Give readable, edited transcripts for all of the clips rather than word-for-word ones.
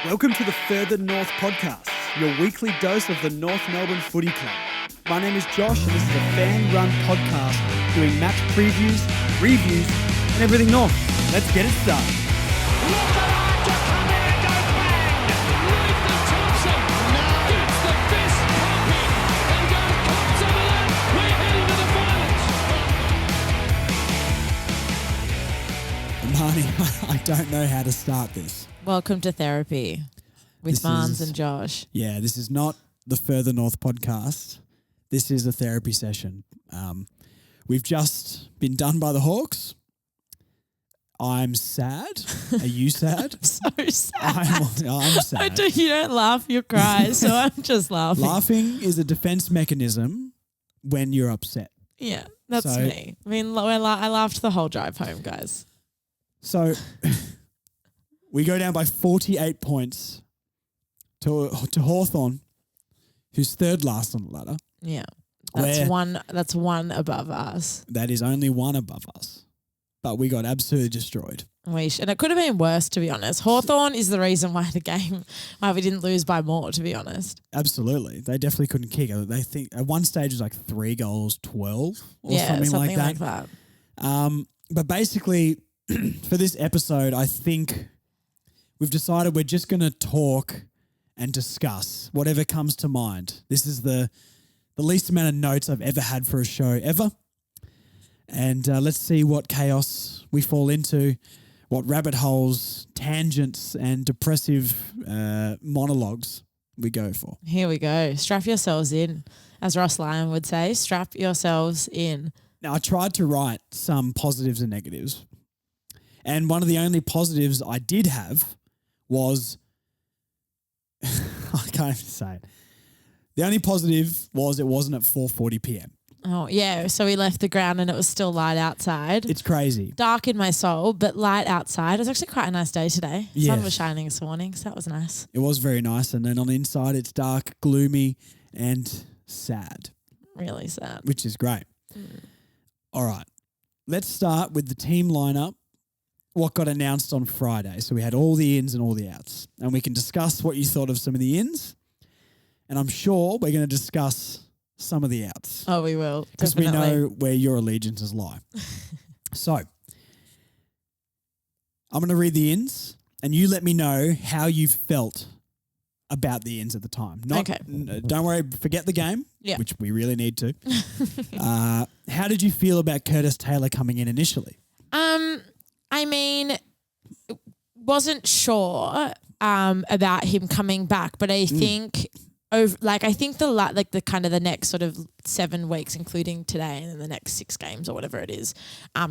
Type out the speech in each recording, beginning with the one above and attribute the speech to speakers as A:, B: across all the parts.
A: Welcome to the Further North podcast, your weekly dose of the North Melbourne Footy Club. My name is Josh and this is a fan-run podcast doing match previews, reviews and everything North. Let's get it started.
B: Marnie, I don't know how to start this.
C: Welcome to therapy with Marnes and Josh.
B: Yeah, this is not the Further North podcast. This is a therapy session. We've just been done by the Hawks. I'm sad. Are you sad?
C: So sad.
B: I'm sad.
C: You don't laugh, you cry. So I'm just laughing.
B: Laughing is a defense mechanism when you're upset.
C: Yeah, that's me. I mean, I laughed the whole drive home, guys.
B: So we go down by 48 points to Hawthorn, who's third last on the ladder.
C: Yeah, that's one above us.
B: That is only one above us. But we got absolutely destroyed.
C: And it could have been worse, to be honest. Hawthorn is the reason why why we didn't lose by more, to be honest.
B: Absolutely. They definitely couldn't kick. They think at one stage it was like 3 goals, 12 or something like that. But basically, for this episode, I think we've decided we're just going to talk and discuss whatever comes to mind. This is the least amount of notes I've ever had for a show ever. And let's see what chaos we fall into, what rabbit holes, tangents, and depressive monologues we go for.
C: Here we go. Strap yourselves in. As Ross Lyon would say, strap yourselves in.
B: Now, I tried to write some positives and negatives. And one of the only positives I did have was, I can't even say it. The only positive was it wasn't at 4:40 p.m.
C: Oh, yeah. So we left the ground and it was still light outside.
B: It's crazy.
C: Dark in my soul, but light outside. It was actually quite a nice day today.
B: Yes.
C: Sun was shining this morning, so that was nice.
B: It was very nice. And then on the inside, it's dark, gloomy, and sad.
C: Really sad.
B: Which is great. All right. Let's start with the team lineup. What got announced on Friday. So we had all the ins and all the outs. And we can discuss what you thought of some of the ins. And I'm sure we're going to discuss some of the outs.
C: Oh, we will.
B: Because we know where your allegiances lie. So I'm going to read the ins and you let me know how you felt about the ins at the time.
C: Okay.
B: Don't worry, forget the game, which we really need to. How did you feel about Curtis Taylor coming in initially?
C: I mean, wasn't sure about him coming back, but I think the next sort of 7 weeks, including today and then the next 6 games or whatever it is,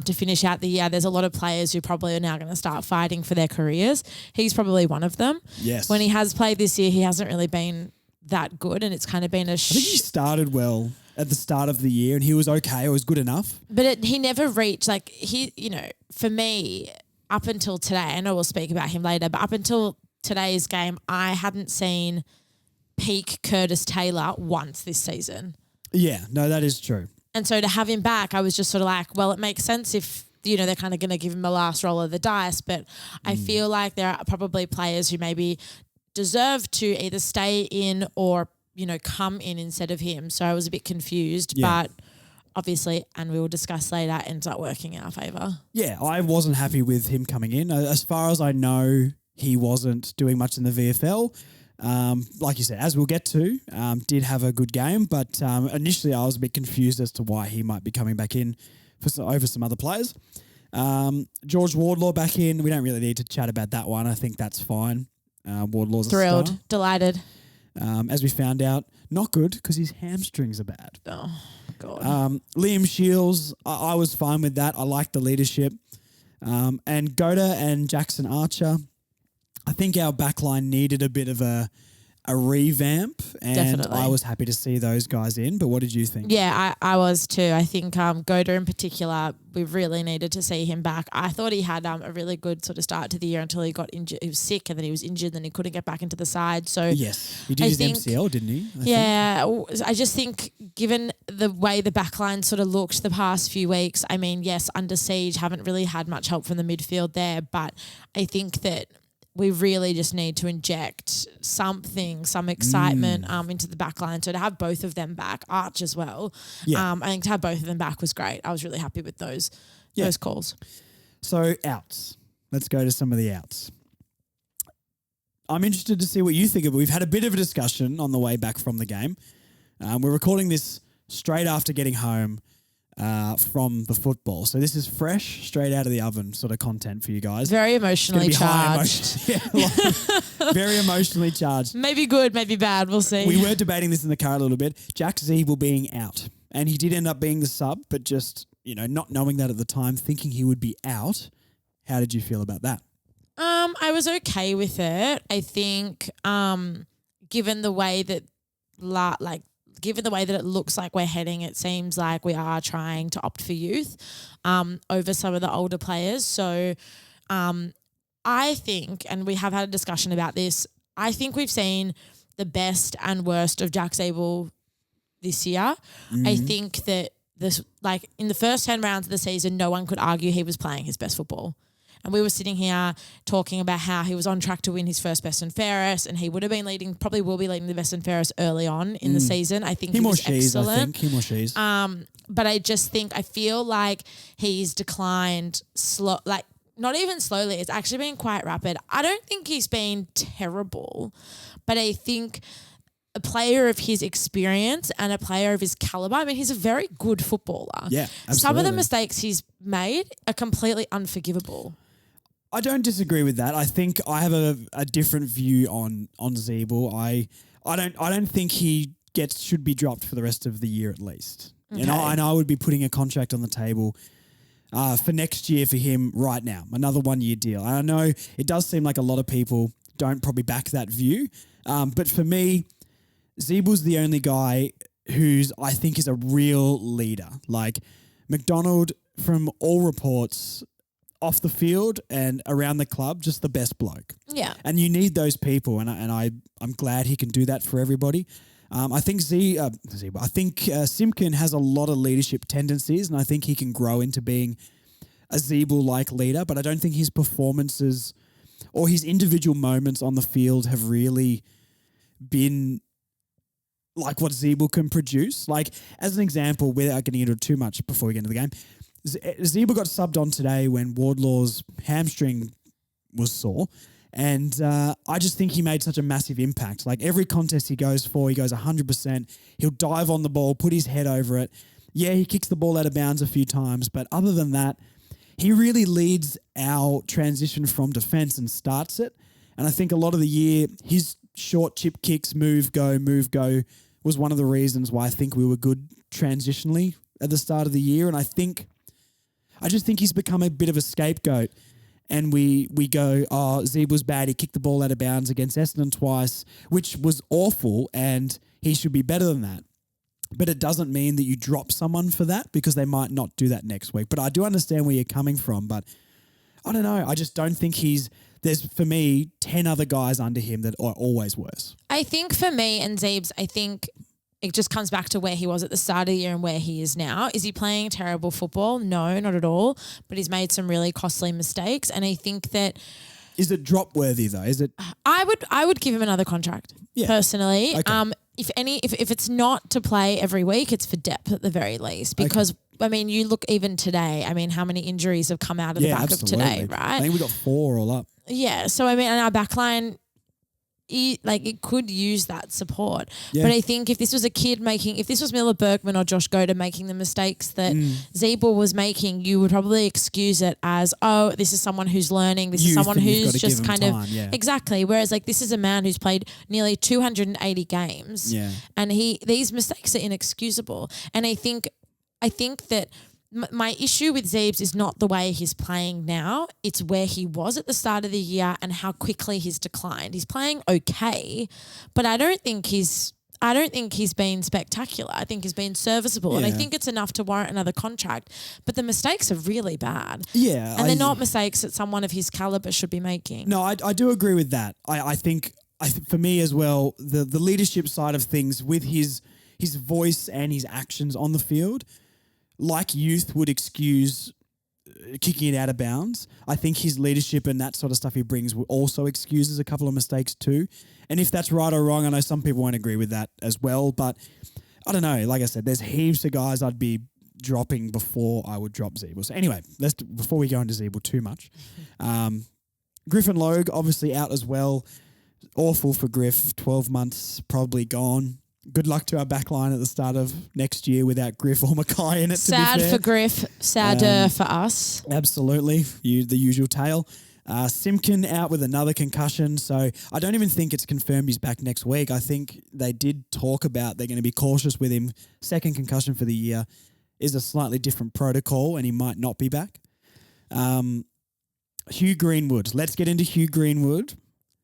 C: to finish out the year, there's a lot of players who probably are now going to start fighting for their careers. He's probably one of them.
B: Yes.
C: When he has played this year, he hasn't really been that good, and it's kind of been
B: I think he started well at the start of the year and he was okay. It was good enough.
C: But he never reached, for me, up until today, I know we'll speak about him later, but up until today's game, I hadn't seen peak Curtis Taylor once this season.
B: Yeah, no, that is true.
C: And so to have him back, I was just sort of like, well, it makes sense if, they're kind of going to give him a last roll of the dice, but I feel like there are probably players who maybe deserve to either stay in or, come in instead of him. So I was a bit confused, but obviously, and we will discuss later, ends up working in our favour. Yeah,
B: I wasn't happy with him coming in. As far as I know, he wasn't doing much in the VFL. Like you said, as we'll get to, did have a good game, but initially I was a bit confused as to why he might be coming back in over some other players. George Wardlaw back in. We don't really need to chat about that one. I think that's fine. Wardlaw's
C: thrilled,
B: a star.
C: Delighted.
B: As we found out, not good because his hamstrings are bad.
C: Oh, God.
B: Liam Shields, I was fine with that. I liked the leadership. And Goda and Jackson Archer, I think our backline needed a bit of a revamp, and
C: Definitely.
B: I was happy to see those guys in. But what did you think?
C: Yeah, I was too. I think Goda in particular, we really needed to see him back. I thought he had a really good sort of start to the year until he got injured. He was sick and then he was injured and then he couldn't get back into the side. So
B: yes, he did his MCL, didn't he?
C: I just think given the way the backline sort of looked the past few weeks, I mean, yes, under siege, haven't really had much help from the midfield there, but I think that we really just need to inject something, some excitement into the back line. So to have both of them back, Arch as well, I think to have both of them back was great. I was really happy with those calls.
B: So outs. Let's go to some of the outs. I'm interested to see what you think of it. We've had a bit of a discussion on the way back from the game. We're recording this straight after getting home from the football. So this is fresh, straight out of the oven sort of content for you guys.
C: Very emotionally charged.
B: Very emotionally charged.
C: Maybe good, maybe bad. We'll see.
B: We were debating this in the car a little bit. Jack Zeeble being out. And he did end up being the sub, but just, not knowing that at the time, thinking he would be out. How did you feel about that?
C: I was okay with it. I think given the way that given the way that it looks like we're heading, it seems like we are trying to opt for youth over some of the older players. So I think, and we have had a discussion about this, I think we've seen the best and worst of Jack Zeeble this year. Mm-hmm. I think that in the first 10 rounds of the season, no one could argue he was playing his best football. And we were sitting here talking about how he was on track to win his first best and fairest, and he would have been probably will be leading the best and fairest early on in the season. I think he was excellent.
B: Him or she's.
C: But I feel like he's declined not even slowly. It's actually been quite rapid. I don't think he's been terrible, but I think a player of his experience and a player of his caliber, he's a very good footballer.
B: Yeah, absolutely.
C: Some of the mistakes he's made are completely unforgivable.
B: I don't disagree with that. I think I have a different view on Zeeble. I don't think he should be dropped for the rest of the year at least. Okay. And I would be putting a contract on the table for next year for him right now, another 1-year deal. And I know it does seem like a lot of people don't probably back that view, but for me, Zeeble's the only guy who's I think is a real leader. Like McDonald, from all reports, off the field and around the club, just the best bloke.
C: Yeah.
B: And you need those people, and I'm glad he can do that for everybody. I think Simpkin has a lot of leadership tendencies, and I think he can grow into being a Zeeble-like leader, but I don't think his performances or his individual moments on the field have really been like what Zeeble can produce. Like, as an example, without getting into it too much before we get into the game, Zeeble got subbed on today when Wardlaw's hamstring was sore, and I just think he made such a massive impact. Like, every contest he goes 100%. He'll dive on the ball, put his head over it. Yeah, he kicks the ball out of bounds a few times, but other than that, he really leads our transition from defence and starts it. And I think a lot of the year, his short chip kicks, move, go, was one of the reasons why I think we were good transitionally at the start of the year. And I just think he's become a bit of a scapegoat. And we go, Zeeble's bad. He kicked the ball out of bounds against Essendon twice, which was awful, and he should be better than that. But it doesn't mean that you drop someone for that, because they might not do that next week. But I do understand where you're coming from. But I don't know. I just don't think there's, for me, 10 other guys under him that are always worse.
C: I think for me and Zeebs, I think it just comes back to where he was at the start of the year and where he is now. Is he playing terrible football? No, not at all. But he's made some really costly mistakes. And I think that...
B: Is it drop worthy though? Is it?
C: I would give him another contract, personally.
B: Okay.
C: If it's not to play every week, it's for depth at the very least. Because you look even today. How many injuries have come out of the back of today, right?
B: I think we got 4 all up.
C: Yeah. So and our backline, it could use that support. Yeah. But I think if this was Miller Bergman or Josh Goda making the mistakes that Zeeble was making, you would probably excuse it as, this is someone who's learning. This is someone who's just kind of exactly. Whereas this is a man who's played nearly 280 games, and these mistakes are inexcusable. And I think that. My issue with Zeebs is not the way he's playing now. It's where he was at the start of the year and how quickly he's declined. He's playing okay, but I don't think he's been spectacular. I think he's been serviceable, and I think it's enough to warrant another contract. But the mistakes are really bad.
B: Yeah,
C: and they're not mistakes that someone of his caliber should be making.
B: No, I do agree with that. I think for me as well, the leadership side of things with his voice and his actions on the field, like youth would excuse kicking it out of bounds. I think his leadership and that sort of stuff he brings also excuses a couple of mistakes too. And if that's right or wrong, I know some people won't agree with that as well. But I don't know. Like I said, there's heaps of guys I'd be dropping before I would drop Zeeble. So anyway, before we go into Zeeble too much, Griffin Logue obviously out as well. Awful for Griff. 12 months probably gone. Good luck to our back line at the start of next year without Griff or Mackay in it.
C: Sad for Griff, sadder for us.
B: Absolutely, the usual tale. Simpkin out with another concussion, so I don't even think it's confirmed he's back next week. I think they did talk about they're going to be cautious with him. Second concussion for the year is a slightly different protocol, and he might not be back. Hugh Greenwood. Let's get into Hugh Greenwood.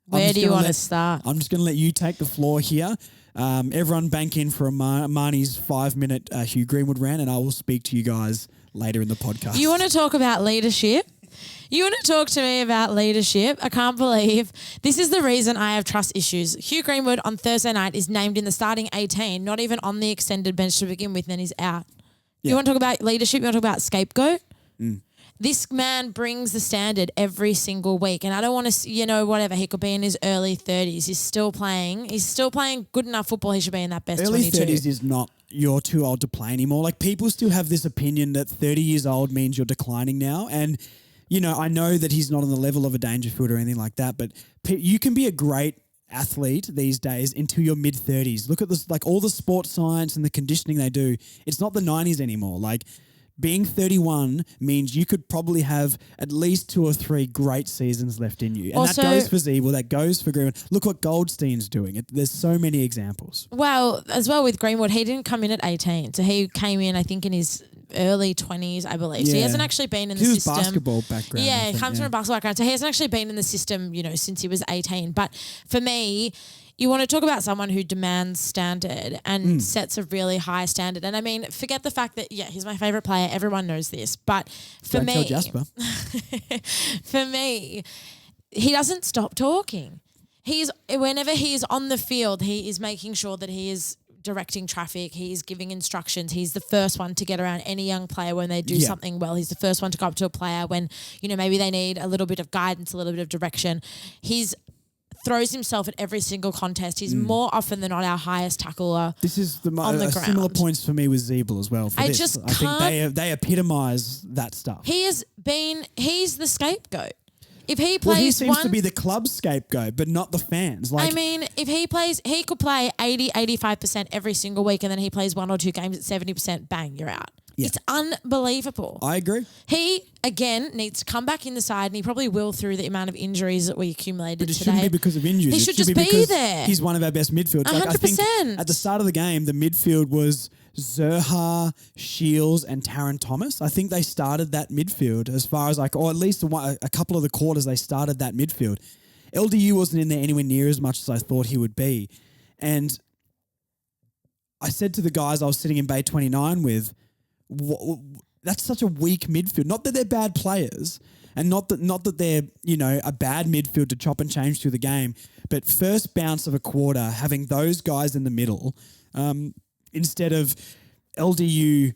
C: Where do you want to start?
B: I'm just going to let you take the floor here. Everyone bank in for Marnie's 5-minute Hugh Greenwood rant, and I will speak to you guys later in the podcast.
C: You want to talk about leadership? You want to talk to me about leadership? I can't believe this is the reason I have trust issues. Hugh Greenwood on Thursday night is named in the starting 18, not even on the extended bench to begin with, and he's out. Yeah. You want to talk about leadership? You want to talk about scapegoat? This man brings the standard every single week. And I don't want to, whatever. He could be in his early 30s. He's still playing. He's still playing good enough football. He should be in that best
B: early
C: 22.
B: Early 30s is not you're too old to play anymore. Like, people still have this opinion that 30 years old means you're declining now. And, I know that he's not on the level of a Dangerfield or anything like that, but you can be a great athlete these days until your mid-30s. Look at this, like all the sports science and the conditioning they do. It's not the 90s anymore. Like, being 31 means you could probably have at least 2 or 3 great seasons left in you. And also, that goes for Zeeble, that goes for Greenwood. Look what Goldstein's doing. There's so many examples.
C: Well, as well with Greenwood, he didn't come in at 18. So he came in, I think, in his early 20s, I believe. Yeah. So he hasn't actually been in the system.
B: He was basketball background.
C: Yeah, he comes from a basketball background. So he hasn't actually been in the system, since he was 18. But for me, you want to talk about someone who demands standard and sets a really high standard. And I mean, forget the fact that, he's my favourite player. Everyone knows this. But for me,
B: Jasper.
C: For me, he doesn't stop talking. Whenever he is on the field, he is making sure that he is directing traffic. He's giving instructions. He's the first one to get around any young player when they do something well. He's the first one to go up to a player when, maybe they need a little bit of guidance, a little bit of direction. Throws himself at every single contest. He's more often than not our highest tackler.
B: This is on the ground. Similar points for me with Zeeble as well. I think they epitomise that stuff.
C: He's the scapegoat. If he plays,
B: he seems to be the club scapegoat, but not the fans.
C: If he plays, he could play 80, 85% every single week, and then he plays 1 or 2 games at 70%. Bang, you're out. Yeah. It's unbelievable.
B: I agree.
C: He, again, needs to come back in the side, and he probably will through the amount of injuries that we accumulated today.
B: But it shouldn't be because of injuries.
C: He should just be there.
B: He's one of our best midfielders.
C: 100%.
B: I think at the start of the game, the midfield was Zerha, Shields, and Taron Thomas. I think they started that midfield as far as or at least a couple of the quarters they started that midfield. LDU wasn't in there anywhere near as much as I thought he would be. And I said to the guys I was sitting in Bay 29 with, that's such a weak midfield. Not that they're bad players, and not that they're a bad midfield to chop and change through the game, but first bounce of a quarter, having those guys in the middle instead of LDU,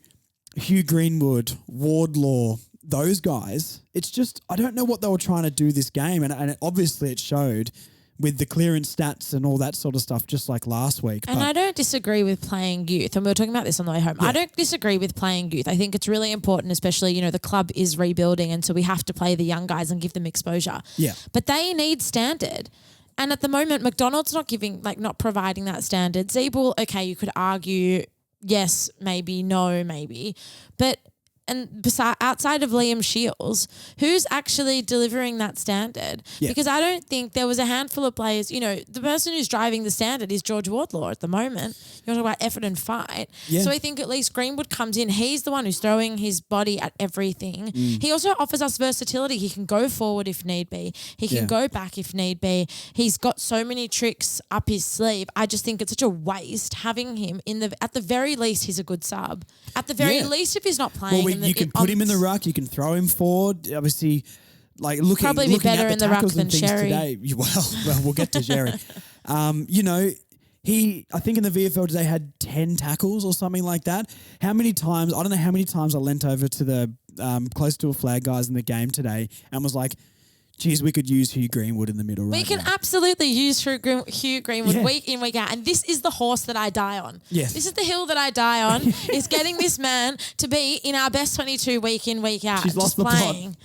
B: Hugh Greenwood, Wardlaw, those guys. It's just, I don't know what they were trying to do this game, and obviously it showed with the clearance stats and all that sort of stuff, just like last week.
C: And I don't disagree with playing youth. And we were talking about this on the way home. Yeah. I don't disagree with playing youth. I think it's really important, especially, the club is rebuilding, and so we have to play the young guys and give them exposure.
B: Yeah.
C: But they need standard. And at the moment, McDonald's not providing that standard. Zeeble, okay, you could argue yes, maybe, no, maybe. But outside of Liam Shields, who's actually delivering that standard? Yeah. Because I don't think there was a handful of players, the person who's driving the standard is George Wardlaw at the moment. You want to talk about effort and fight. Yeah. So I think at least Greenwood comes in. He's the one who's throwing his body at everything. He also offers us versatility. He can go forward if need be. He can go back if need be. He's got so many tricks up his sleeve. I just think it's such a waste having him at the very least, he's a good sub. At the very least, if he's not playing,
B: you can put him in the ruck. You can throw him forward. Obviously, looking
C: probably be better
B: at
C: in the ruck than
B: Sherry. Today, well, we'll get to Sherry. I think in the VFL today had 10 tackles or something like that. How many times? I don't know how many times I leant over to the close to a flag guys in the game today and was like, geez, we could use Hugh Greenwood in the middle right
C: We can
B: now.
C: absolutely use Hugh Greenwood week in, week out. And this is the horse that I die on.
B: Yes.
C: This is the hill that I die on, is getting this man to be in our best 22 week in, week out.
B: She's lost the
C: playing.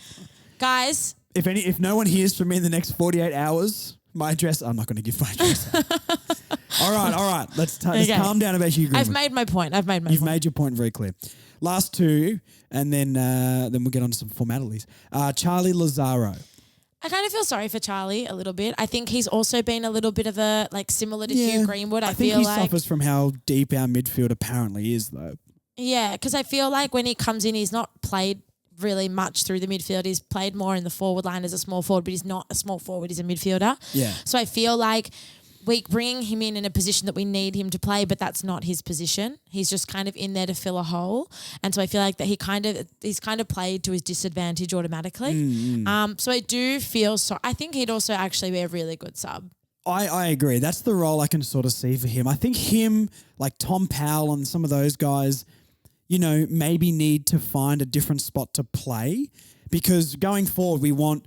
C: Guys.
B: If no one hears from me in the next 48 hours, my address, I'm not going to give my address. All right. Let's calm down about Hugh Greenwood.
C: I've made my point.
B: You've made your point very clear. Last two, and then we'll get on to some formalities. Charlie Lazaro.
C: I kind of feel sorry for Charlie a little bit. I think he's also been a little bit of a, like, similar to Hugh Greenwood. I think
B: he suffers from how deep our midfield apparently is, though.
C: Yeah, because I feel like when he comes in, he's not played really much through the midfield. He's played more in the forward line as a small forward, but he's not a small forward. He's a midfielder.
B: Yeah.
C: So I feel like we bring him in a position that we need him to play, but that's not his position. He's just kind of in there to fill a hole. And so I feel like that he's kind of played to his disadvantage automatically. So I do feel I think he'd also actually be a really good sub.
B: I agree. That's the role I can sort of see for him. I think him, like Tom Powell and some of those guys, maybe need to find a different spot to play, because going forward we want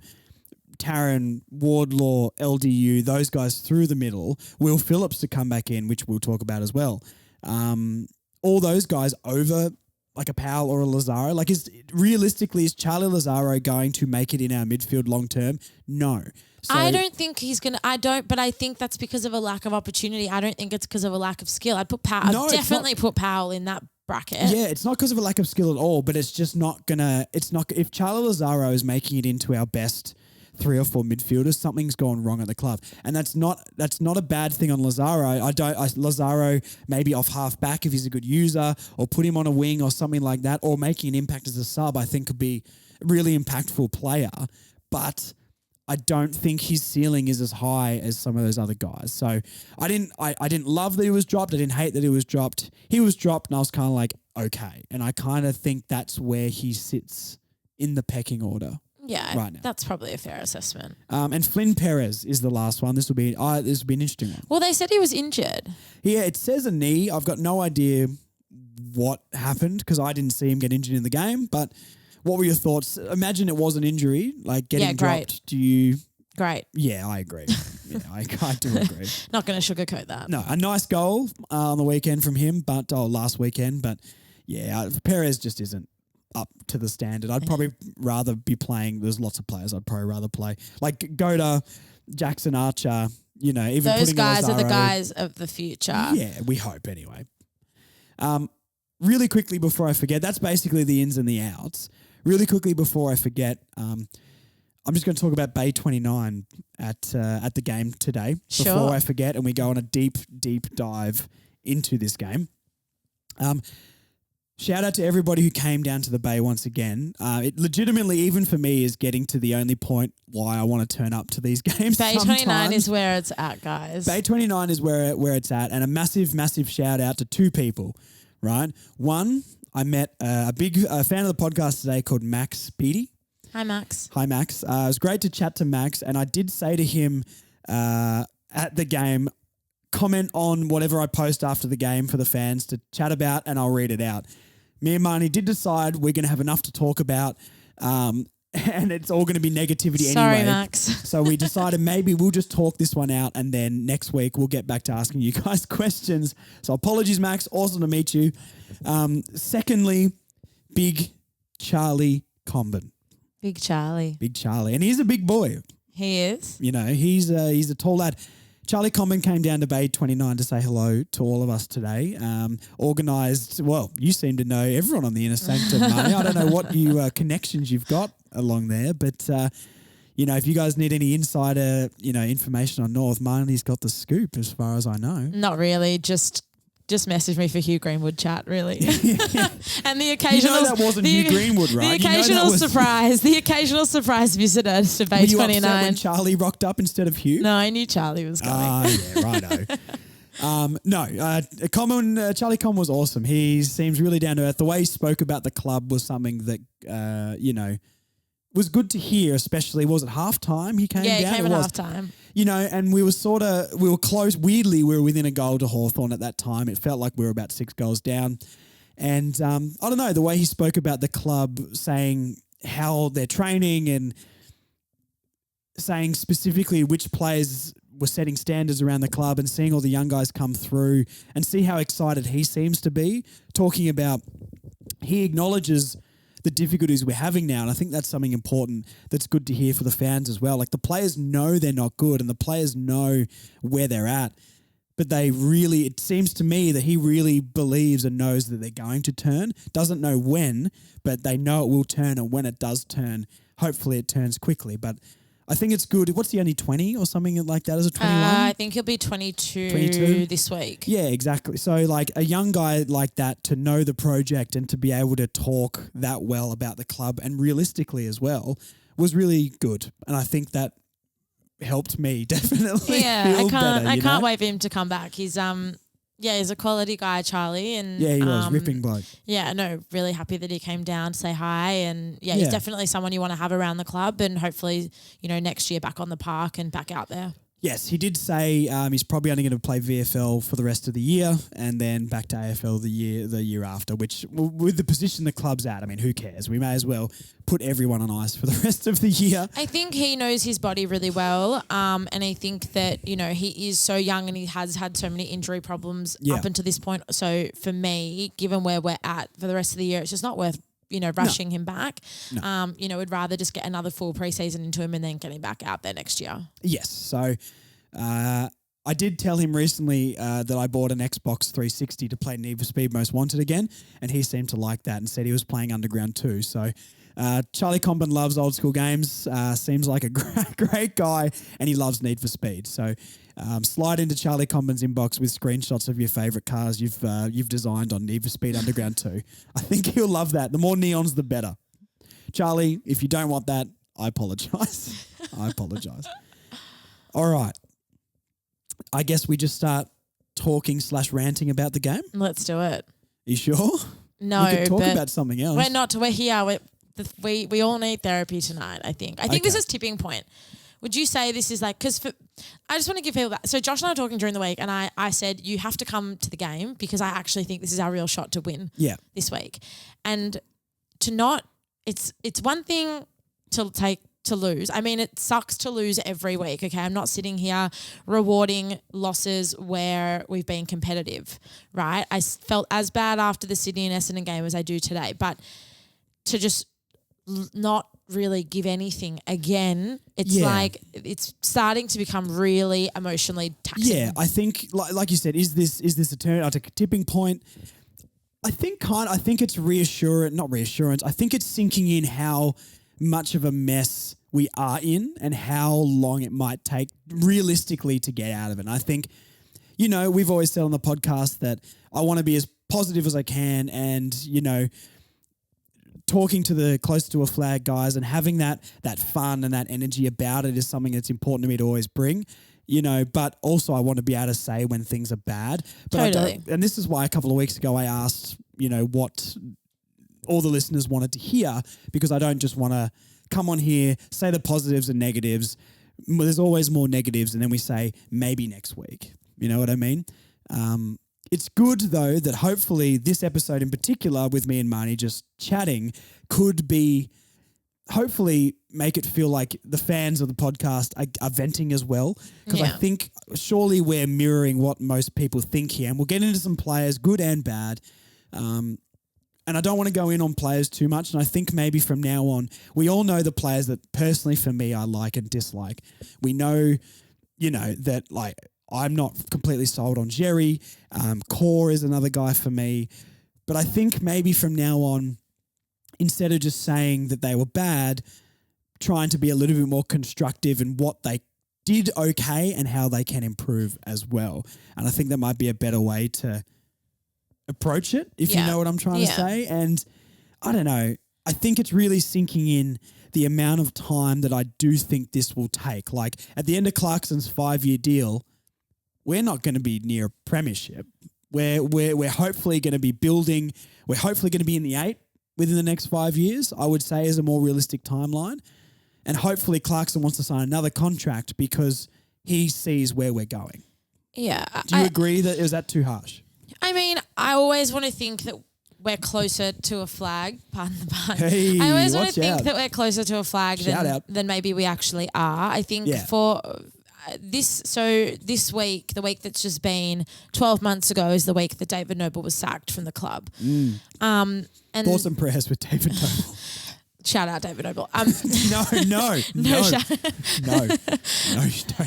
B: Taryn, Wardlaw, LDU, those guys through the middle, Will Phillips to come back in, which we'll talk about as well. All those guys over like a Powell or a Lazaro. Like, realistically, is Charlie Lazaro going to make it in our midfield long term? No. So,
C: I don't think he's going to, but I think that's because of a lack of opportunity. I don't think it's because of a lack of skill. I'd definitely put Powell in that bracket.
B: Yeah, it's not because of a lack of skill at all, but it's just not if Charlie Lazaro is making it into our best 3 or 4 midfielders, something's gone wrong at the club. And that's not a bad thing on Lazaro. Lazaro maybe off half back if he's a good user, or put him on a wing or something like that, or making an impact as a sub, I think could be a really impactful player. But I don't think his ceiling is as high as some of those other guys. So I didn't love that he was dropped. I didn't hate that he was dropped. He was dropped and I was kind of like, okay. And I kind of think that's where he sits in the pecking order.
C: Yeah,
B: right now.
C: That's probably a fair assessment.
B: And Flynn Perez is the last one. This will be an interesting one.
C: Well, they said he was injured.
B: Yeah, it says a knee. I've got no idea what happened because I didn't see him get injured in the game. But what were your thoughts? Imagine it was an injury, like getting dropped. Do you?
C: Great.
B: Yeah, I agree. Yeah, I do agree.
C: Not going to sugarcoat that.
B: No, a nice goal on the weekend from him, last weekend. But yeah, Perez just isn't up to the standard. I'd probably rather be playing. There's lots of players I'd probably rather play, like Goda, Jackson Archer. Even
C: those guys
B: are
C: the guys of the future.
B: Yeah, we hope anyway. Really quickly before I forget, that's basically the ins and the outs. Really quickly before I forget, I'm just going to talk about Bay 29 at the game today.
C: Sure.
B: Before I forget, and we go on a deep dive into this game. Shout out to everybody who came down to the Bay once again. It legitimately, even for me, is getting to the only point why I want to turn up to these games.
C: Bay 29 is where it's at, guys.
B: Bay 29 is where it's at, and a massive shout out to 2 people, right? One, I met a big fan of the podcast today called Max Beatty.
C: Hi, Max.
B: Hi, Max. It was great to chat to Max, and I did say to him at the game, comment on whatever I post after the game for the fans to chat about, and I'll read it out. Me and Marnie did decide we're going to have enough to talk about, and it's all going to be negativity anyway.
C: Sorry, Max.
B: So we decided maybe we'll just talk this one out, and then next week we'll get back to asking you guys questions. So apologies, Max. Awesome to meet you. Secondly, big Charlie COMBEN.
C: Big Charlie.
B: Big Charlie. And he's a big boy.
C: He is.
B: He's a tall lad. Charlie COMBEN came down to Bay 29 to say hello to all of us today. Organised, well, you seem to know everyone on the Inner Sanctum, Marnie. I don't know what connections you've got along there, but, if you guys need any insider, information on North, Marnie's got the scoop as far as I know.
C: Not really, just message me for Hugh Greenwood chat, really. And the occasional...
B: that wasn't Hugh Greenwood, right?
C: The occasional surprise visitor to Bay 29.
B: Were you upset when Charlie rocked up instead of Hugh?
C: No, I knew Charlie was coming.
B: Yeah, righto. Charlie COMBEN was awesome. He seems really down to earth. The way he spoke about the club was something that, was good to hear, especially, was it halftime he came down?
C: Yeah, he came at halftime.
B: And we were close. Weirdly, we were within a goal to Hawthorn at that time. It felt like we were about 6 goals down. And I don't know, the way he spoke about the club, saying how they're training and saying specifically which players were setting standards around the club and seeing all the young guys come through and see how excited he seems to be, talking about he acknowledges the difficulties we're having now. And I think that's something important that's good to hear for the fans as well. Like the players know they're not good and the players know where they're at, but it seems to me that he really believes and knows that they're going to turn. Doesn't know when, but they know it will turn. And when it does turn, hopefully it turns quickly. But I think it's good. What's he, only 20 or something like that? Is it 21?
C: I think he'll be 22 this week.
B: Yeah, exactly. So like a young guy like that to know the project and to be able to talk that well about the club and realistically as well was really good. And I think that helped me definitely.
C: Yeah,
B: feel
C: I
B: better,
C: can't wait for him to come back. He's he's a quality guy, Charlie. And
B: yeah, he was ripping bloke.
C: Yeah, no, really happy that he came down to say hi. And he's definitely someone you want to have around the club and hopefully, next year back on the park and back out there.
B: Yes, he did say he's probably only going to play VFL for the rest of the year and then back to AFL the year after, which with the position the club's at, I mean, who cares? We may as well put everyone on ice for the rest of the year.
C: I think he knows his body really well, and I think that, he is so young and he has had so many injury problems up until this point. So for me, given where we're at for the rest of the year, it's just not worth rushing him back. No. Would rather just get another full preseason into him and then get him back out there next year.
B: Yes. So I did tell him recently that I bought an Xbox 360 to play Need for Speed Most Wanted again, and he seemed to like that and said he was playing Underground too. So Charlie Comben loves old school games, seems like a great guy, and he loves Need for Speed. So slide into Charlie Comben's inbox with screenshots of your favourite cars you've designed on Need for Speed Underground 2. I think he'll love that. The more neons, the better. Charlie, if you don't want that, I apologise. I apologise. All right. I guess we just start talking/ranting about the game.
C: Let's do it.
B: You sure?
C: No,
B: we could talk about something else.
C: We're not. We're here. We all need therapy tonight, I think. I think this is tipping point. Would you say this is like, because I just want to give people that. So Josh and I were talking during the week and I said, you have to come to the game because I actually think this is our real shot to win this week. And to not, it's one thing to lose. I mean, it sucks to lose every week, okay? I'm not sitting here rewarding losses where we've been competitive, right? I felt as bad after the Sydney and Essendon game as I do today. But to just not really give anything again, it's like it's starting to become really emotionally taxing.
B: Yeah, I think like you said, is this a turn like a tipping point? I think it's not reassurance. I think it's sinking in how much of a mess we are in and how long it might take realistically to get out of it. And I think, we've always said on the podcast that I want to be as positive as I can and, talking to the closer to a flag guys and having that fun and that energy about it is something that's important to me to always bring, but also I want to be able to say when things are bad. But
C: totally.
B: And this is why a couple of weeks ago I asked, what all the listeners wanted to hear, because I don't just want to come on here, say the positives and negatives. There's always more negatives and then we say maybe next week. You know what I mean? It's good, though, that hopefully this episode in particular with me and Marnie just chatting could be hopefully make it feel like the fans of the podcast are venting as well. Because I think surely we're mirroring what most people think here. And we'll get into some players, good and bad. And I don't want to go in on players too much. And I think maybe from now on, we all know the players that personally for me I like and dislike. We know, that like I'm not completely sold on Jerry. Core is another guy for me. But I think maybe from now on, instead of just saying that they were bad, trying to be a little bit more constructive in what they did okay and how they can improve as well. And I think that might be a better way to approach it, if you know what I'm trying to say. And I don't know. I think it's really sinking in the amount of time that I do think this will take. Like at the end of Clarkson's 5-year deal, we're not going to be near a premiership. We're hopefully going to be building. We're hopefully going to be in the 8 within the next 5 years, I would say is a more realistic timeline. And hopefully Clarkson wants to sign another contract because he sees where we're going.
C: Yeah.
B: Do you agree that is that too harsh?
C: I mean, I always want to think that we're closer to a flag. Pardon the pun.
B: Hey,
C: I always want
B: watch
C: to think
B: out.
C: that we're closer to a flag than maybe we actually are. I think for this week, the week that's just been 12 months ago, is the week that David Noble was sacked from the club. And
B: thoughts and prayers with David Noble.
C: Shout out David Noble.
B: No, you don't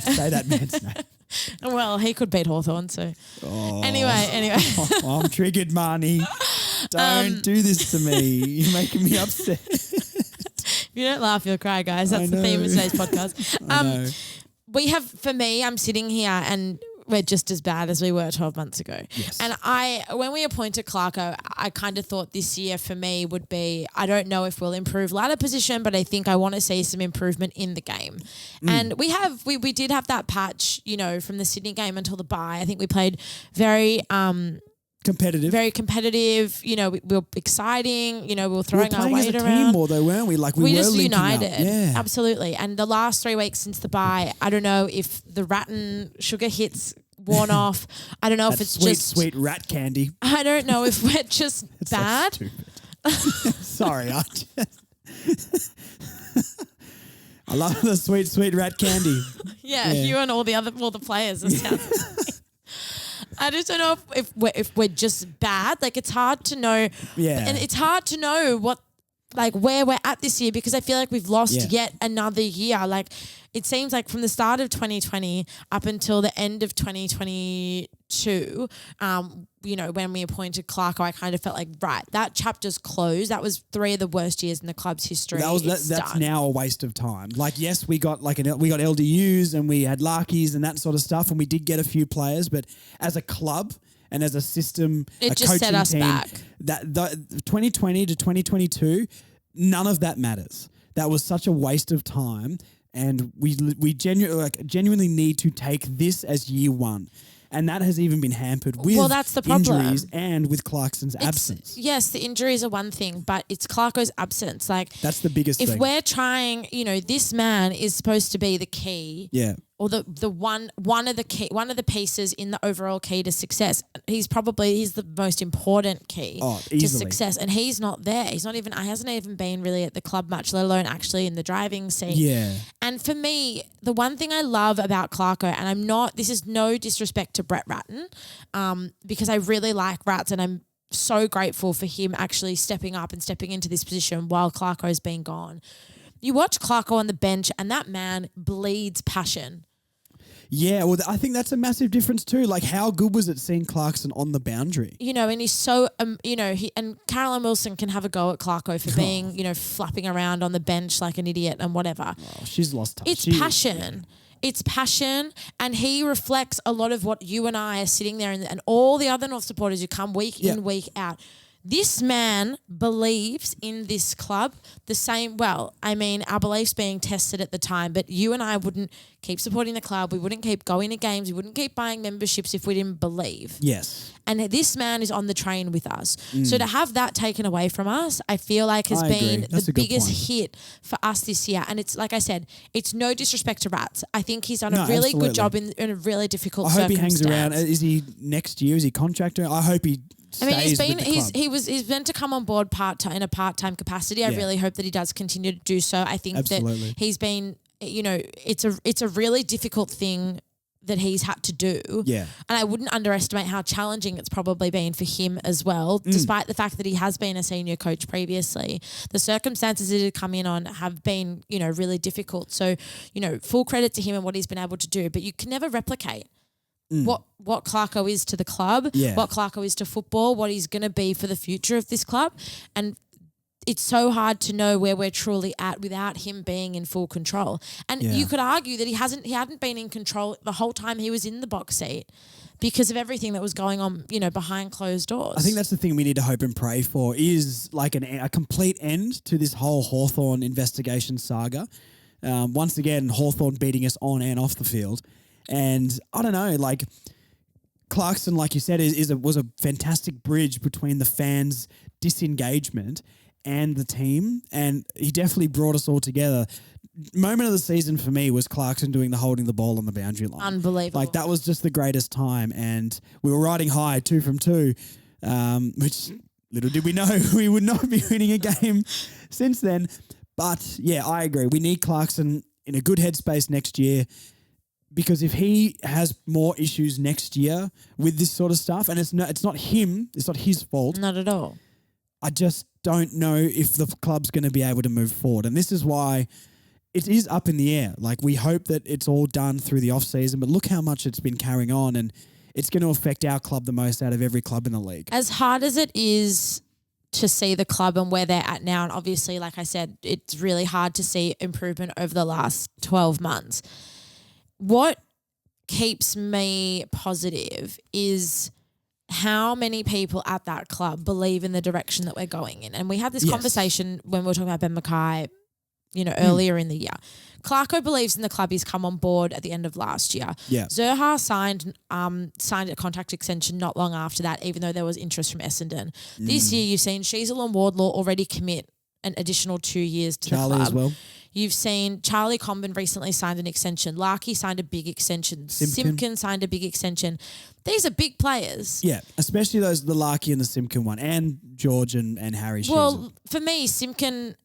B: say that man's name.
C: Well, he could beat Hawthorn, so anyway.
B: I'm triggered, Marnie. Don't do this to me. You're making me upset.
C: If you don't laugh, you'll cry, guys. That's the theme of today's podcast. We have, for me, I'm sitting here and we're just as bad as we were 12 months ago.
B: Yes.
C: And when we appointed Clarko, I kind of thought this year for me would be, I don't know if we'll improve ladder position, but I think I want to see some improvement in the game. And we did have that patch, from the Sydney game until the bye. I think we played very very competitive. We were exciting. We were throwing our weight around. We were playing as a team more though,
B: weren't we? Like we were
C: just
B: linking
C: united.
B: Up. Yeah,
C: absolutely. And the last 3 weeks since the bye, I don't know if the Ratton sugar hits worn off. I don't know if it's
B: sweet rat candy.
C: I don't know if we're just bad.
B: So stupid. Sorry, I love the sweet rat candy.
C: Yeah, you and all the players. I just don't know if we're just bad. Like, it's hard to know.
B: Yeah.
C: And it's hard to know where we're at this year, because I feel like we've lost yet another year. Like, it seems like from the start of 2020 up until the end of 2022, when we appointed Clarko, I kind of felt like, right, that chapter's closed. That was 3 of the worst years in the club's history.
B: That's now a waste of time. Like, yes, we got LDUs and we had Larkies and that sort of stuff, and we did get a few players, but as a club and as a system,
C: it
B: a
C: just set us
B: team,
C: back.
B: That 2020 to 2022, none of that matters. That was such a waste of time, and we genuinely need to take this as year one. And that has even been hampered with
C: that's the problem.
B: Injuries and with Clarkson's absence.
C: Yes, the injuries are one thing, but it's Clarko's absence. Like,
B: that's the biggest thing.
C: If we're trying, this man is supposed to be the key.
B: Yeah.
C: Or the one of the pieces in the overall key to success. He's the most important key to success, and he's not there. He hasn't even been really at the club much, let alone actually in the driving seat.
B: Yeah.
C: And for me, the one thing I love about Clarko, and this is no disrespect to Brett Ratton, because I really like Rats, and I'm so grateful for him actually stepping up and stepping into this position while Clarko's been gone. You watch Clarko on the bench, and that man bleeds passion.
B: Yeah, well, I think that's a massive difference too. Like, how good was it seeing Clarkson on the boundary?
C: And he's so, and Carolyn Wilson can have a go at Clarko for being, flapping around on the bench like an idiot and whatever.
B: Oh, she's lost touch.
C: It's passion. It's passion, and he reflects a lot of what you and I are sitting there and all the other North supporters who come week in, week out. This man believes in this club the same. Well, I mean, our beliefs being tested at the time, but you and I wouldn't keep supporting the club. We wouldn't keep going to games. We wouldn't keep buying memberships if we didn't believe.
B: Yes.
C: And this man is on the train with us. So to have that taken away from us, I feel like has been the biggest hit for us this year. And it's, like I said, it's no disrespect to Rats. I think he's done a really good job in a really difficult circumstance.
B: I hope he hangs around. Is he next year? Is he contractor? I hope he stays with the club.
C: He's meant to come on board in a part-time capacity. I really hope that he does continue to do so. I think that he's been, it's a really difficult thing that he's had to do.
B: Yeah.
C: And I wouldn't underestimate how challenging it's probably been for him as well, despite the fact that he has been a senior coach previously. The circumstances that he's come in on have been, really difficult. So, full credit to him and what he's been able to do, but you can never replicate what Clarko is to the club, what Clarko is to football, what he's going to be for the future of this club. And it's so hard to know where we're truly at without him being in full control. And you could argue that he hadn't been in control the whole time he was in the box seat because of everything that was going on, behind closed doors.
B: I think that's the thing we need to hope and pray for is like a complete end to this whole Hawthorn investigation saga. Once again, Hawthorn beating us on and off the field. And I don't know, like Clarkson, like you said, was a fantastic bridge between the fans' disengagement and the team, and he definitely brought us all together. Moment of the season for me was Clarkson doing the holding the ball on the boundary line.
C: Unbelievable.
B: Like, that was just the greatest time, and we were riding high 2 from 2, which Little did we know we would not be winning a game since then. But yeah, I agree. We need Clarkson in a good headspace next year, because if he has more issues next year with this sort of stuff, and it's not him, it's not his fault.
C: Not at all.
B: I just don't know if the club's going to be able to move forward. And this is why it is up in the air. Like, we hope that it's all done through the off season, but look how much it's been carrying on, and it's going to affect our club the most out of every club in the league.
C: As hard as it is to see the club and where they're at now, and obviously, like I said, it's really hard to see improvement over the last 12 months. What keeps me positive is how many people at that club believe in the direction that we're going in. And we had this conversation when we were talking about Ben Mackay, earlier in the year. Clarko believes in the club. He's come on board at the end of last year.
B: Yeah.
C: Zerha signed a contract extension not long after that, even though there was interest from Essendon. This year you've seen Sheasel and Wardlaw already commit an additional 2 years to
B: Charlie
C: the club.
B: as well.
C: You've seen Charlie COMBEN recently signed an extension. Larkey signed a big extension. Simpkin signed a big extension. These are big players.
B: Yeah, especially the Larkey and the Simpkin one, and George and Harry.
C: Well, for me, Simpkin,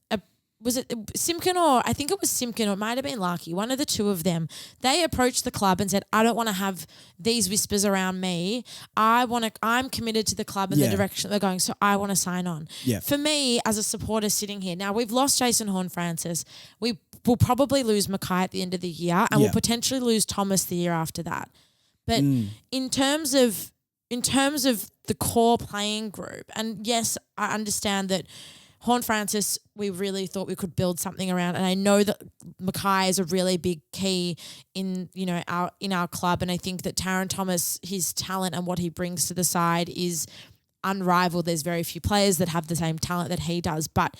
C: was it Simpkin, or I think it was Simpkin, or it might have been Larkey, one of the two of them. They approached the club and said, I don't want to have these whispers around me. I'm committed to the club and the direction they're going, so I want to sign on.
B: Yeah.
C: For me, as a supporter sitting here, now we've lost Jason Horne-Francis. We will probably lose Mackay at the end of the year, and we'll potentially lose Thomas the year after that. But in terms of the core playing group, and yes, I understand that Horne-Francis, we really thought we could build something around, and I know that Mackay is a really big key in our club, and I think that Taron Thomas, his talent and what he brings to the side is unrivaled. There's very few players that have the same talent that he does, but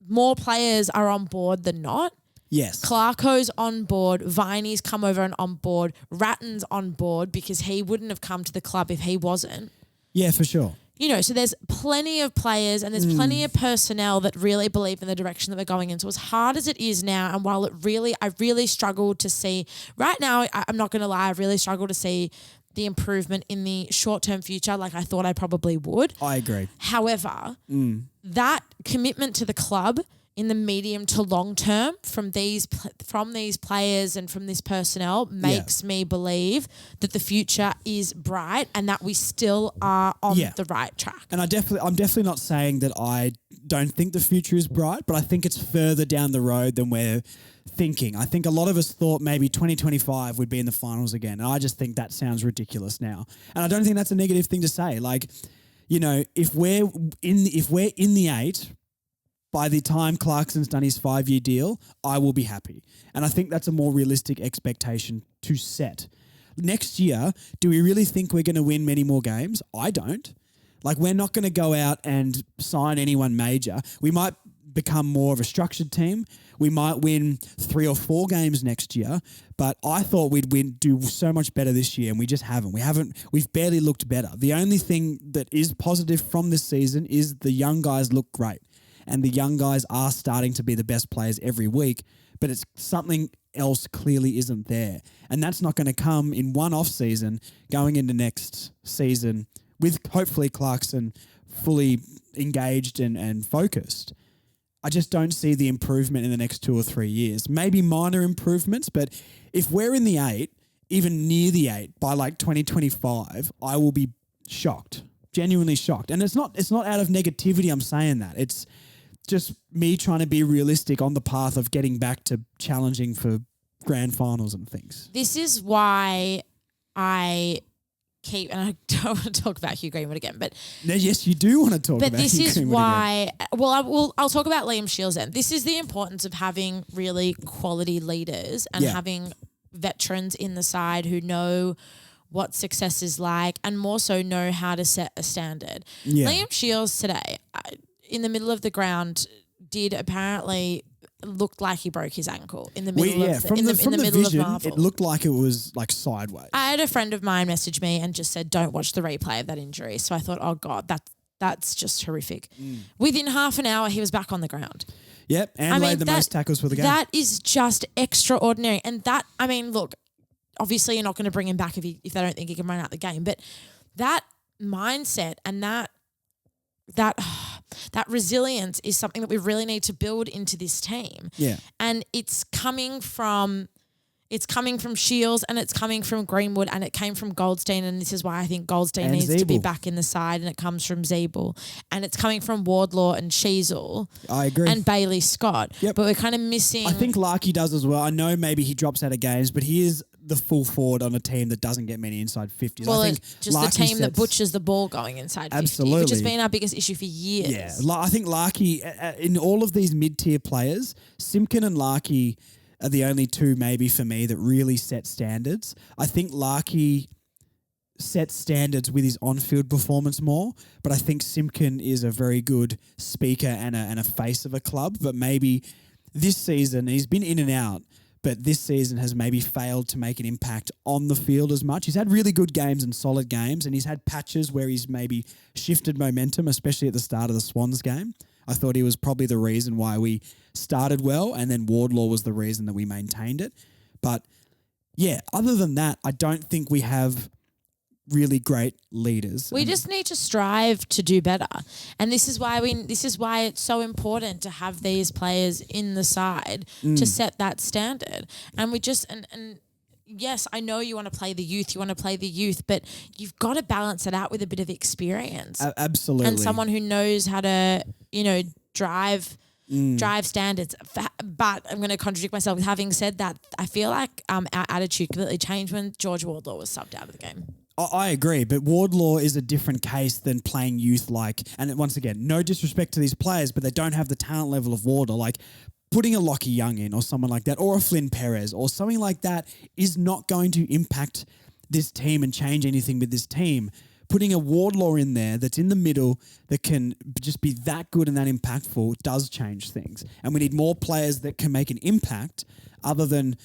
C: more players are on board than not.
B: Yes.
C: Clarko's on board. Viney's come over and on board. Ratton's on board because he wouldn't have come to the club if he wasn't.
B: Yeah, for sure.
C: So there's plenty of players and there's plenty of personnel that really believe in the direction that we're going in. So as hard as it is now, and while I really struggle to see, right now, I'm not going to lie, I really struggle to see the improvement in the short-term future like I thought I probably would.
B: I agree.
C: However, that commitment to the club in the medium to long term from these players and from this personnel makes me believe that the future is bright and that we still are on the right track.
B: And I'm definitely not saying that I don't think the future is bright, but I think it's further down the road than we're thinking. I think a lot of us thought maybe 2025 would be in the finals again, and I just think that sounds ridiculous now. And I don't think that's a negative thing to say. Like, if we're in the 8. By the time Clarkson's done his 5-year deal, I will be happy. And I think that's a more realistic expectation to set. Next year, do we really think we're going to win many more games? I don't. Like, we're not going to go out and sign anyone major. We might become more of a structured team. We might win 3 or 4 games next year, but I thought we'd do so much better this year, and we just haven't. We've barely looked better. The only thing that is positive from this season is the young guys look great. And the young guys are starting to be the best players every week, but it's something else clearly isn't there. And that's not going to come in one off season going into next season with hopefully Clarkson fully engaged and focused. I just don't see the improvement in the next 2 or 3 years. Maybe minor improvements, but if we're in the 8, even near the 8 by like 2025, I will be shocked, genuinely shocked. And it's not out of negativity I'm saying that. It's just me trying to be realistic on the path of getting back to challenging for grand finals and things.
C: This is why I keep, and I don't want to talk about Hugh Greenwood again, but
B: no, yes, you do want to talk about Hugh Greenwood. But this is
C: why, I'll talk about Liam Shields then. This is the importance of having really quality leaders and having veterans in the side who know what success is like and more so know how to set a standard. Yeah. Liam Shields today, in the middle of the ground, did apparently looked like he broke his ankle in the middle of the vision, of Marvel.
B: It looked like it was like sideways.
C: I had a friend of mine message me and just said, don't watch the replay of that injury. So I thought, oh God, that's just horrific. Within half an hour, he was back on the ground.
B: Yep, and laid the most tackles for the game.
C: That is just extraordinary. And that, look, obviously you're not going to bring him back if they don't think he can run out the game, but that mindset and that that resilience is something that we really need to build into this team.
B: Yeah.
C: And it's coming from Shields and it's coming from Greenwood and it came from Goldstein, and this is why I think Goldstein
B: and
C: needs
B: Zeeble
C: to be back in the side, and it comes from Zeeble and it's coming from Wardlaw and Sheasel.
B: I agree.
C: And Bailey Scott.
B: Yep.
C: But we're kind of missing.
B: I think Larky does as well. I know maybe he drops out of games, but he is the full forward on a team that doesn't get many inside 50s.
C: Well,
B: I think
C: it's just
B: Larky
C: the team that butchers the ball going inside 50,
B: absolutely,
C: which has been our biggest issue for years.
B: Yeah, I think Larky, in all of these mid-tier players, Simpkin and Larky are the only two maybe for me that really set standards. I think Larky sets standards with his on-field performance more, but I think Simpkin is a very good speaker and a face of a club, but maybe this season, he's been in and out, but this season has maybe failed to make an impact on the field as much. He's had really good games and solid games, and he's had patches where he's maybe shifted momentum, especially at the start of the Swans game. I thought he was probably the reason why we started well, and then Wardlaw was the reason that we maintained it. But yeah, other than that, I don't think we have really great leaders.
C: We just need to strive to do better. And this is why it's so important to have these players in the side to set that standard. And we just and yes, I know you want to play the youth, but you've got to balance it out with a bit of experience.
B: Absolutely.
C: And someone who knows how to, drive standards. But I'm going to contradict myself. Having said that, I feel like our attitude completely changed when George Wardlaw was subbed out of the game.
B: I agree, but Wardlaw is a different case than playing youth and once again, no disrespect to these players, but they don't have the talent level of Wardlaw. Like, putting a Lockie Young in or someone like that, or a Flynn Perez or something like that, is not going to impact this team and change anything with this team. Putting a Wardlaw in there that's in the middle that can just be that good and that impactful does change things. And we need more players that can make an impact other than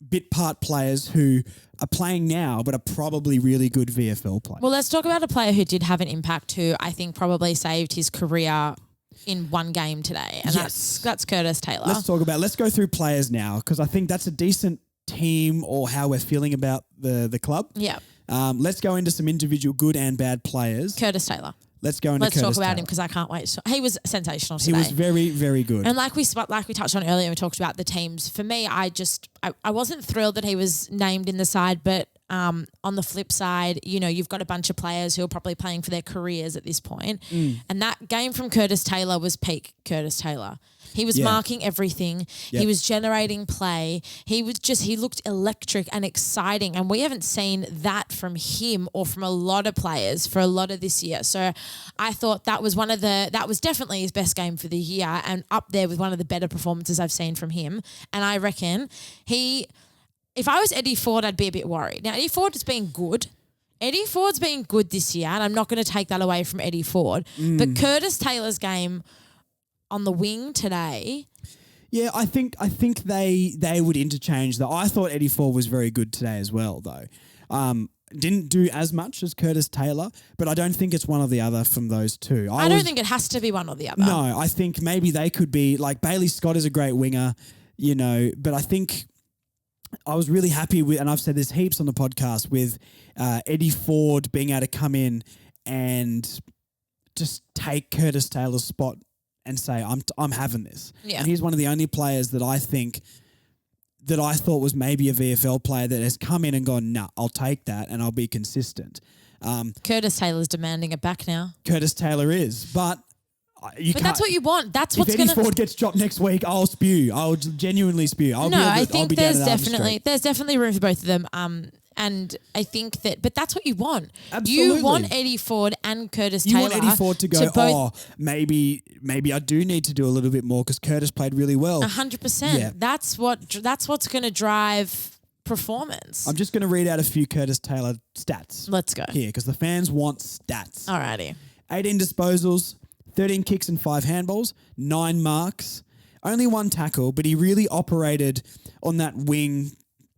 B: bit part players who are playing now but are probably really good VFL players.
C: Well, let's talk about a player who did have an impact who I think probably saved his career in one game today, and that's Curtis Taylor.
B: Let's go through players now, because I think that's a decent team or how we're feeling about the club.
C: Yeah.
B: Let's go into some individual good and bad players.
C: Curtis Taylor.
B: Let's go into
C: Let's
B: Curtis
C: talk about
B: Taylor.
C: him because I can't wait. He was sensational today.
B: He was very, very good.
C: And like we touched on earlier, we talked about the teams. For me, I wasn't thrilled that he was named in the side, but on the flip side, you've got a bunch of players who are probably playing for their careers at this point. And that game from Curtis Taylor was peak Curtis Taylor. He was marking everything. Yep. He was generating play. He looked electric and exciting. And we haven't seen that from him or from a lot of players for a lot of this year. So I thought that was definitely his best game for the year and up there with one of the better performances I've seen from him. And I reckon if I was Eddie Ford, I'd be a bit worried. Now, Eddie Ford has been good. Eddie Ford's been good this year, and I'm not going to take that away from Eddie Ford. But Curtis Taylor's game on the wing today.
B: Yeah, I think they would interchange though. I thought Eddie Ford was very good today as well, though. Didn't do as much as Curtis Taylor, but I don't think it's one or the other from those two.
C: I don't think it has to be one or the other.
B: No, I think maybe they could be, like, Bailey Scott is a great winger, but I think I was really happy with, and I've said this heaps on the podcast, with Eddie Ford being able to come in and just take Curtis Taylor's spot and say, I'm having this.
C: Yeah.
B: And he's one of the only players that I thought was maybe a VFL player that has come in and gone, nah, I'll take that and I'll be consistent.
C: Curtis Taylor's demanding it back now.
B: Curtis Taylor is, but
C: that's what you want. That's what's
B: going to... If Eddie Ford gets dropped next week, I'll spew. I'll genuinely spew.
C: I think there's definitely room for both of them. And I think but that's what you want.
B: Absolutely.
C: You want Eddie Ford and Curtis Taylor.
B: You want Eddie Ford to go, maybe I do need to do a little bit more because Curtis played really well.
C: 100%.
B: Yeah.
C: That's what's going to drive performance.
B: I'm just going to read out a few Curtis Taylor stats.
C: Let's go.
B: Here, because the fans want stats.
C: Alrighty.
B: 18 disposals, 13 kicks and 5 handballs, 9 marks, only 1 tackle, but he really operated on that wing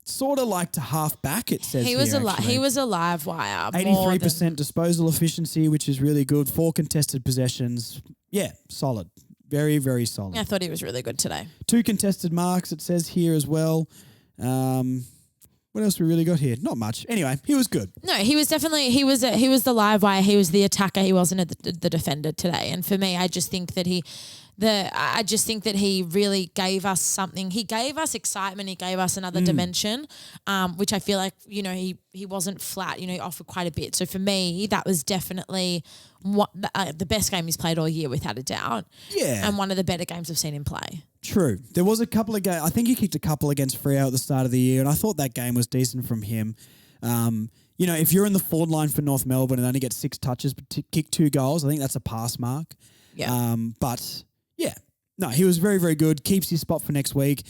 B: sort of like to half back, it says
C: he was a live wire.
B: 83% disposal efficiency, which is really good. 4 contested possessions. Yeah, solid. Very, very solid.
C: I thought he was really good today.
B: 2 contested marks, it says here as well. What What else we really got here? Not much. Anyway, he was good.
C: No, he was definitely he was the live wire. He was the attacker. He wasn't the defender today. And for me, I just think that he really gave us something. He gave us excitement. He gave us another dimension, which I feel like, he wasn't flat. He offered quite a bit. So for me, that was definitely the best game he's played all year, without a doubt.
B: Yeah.
C: And one of the better games I've seen him play.
B: True. There was a couple of games. I think he kicked a couple against Freo at the start of the year, and I thought that game was decent from him. If you're in the forward line for North Melbourne and only get 6 touches but kick 2 goals, I think that's a pass mark.
C: Yeah.
B: But yeah, no, he was very, very good. Keeps his spot for next week.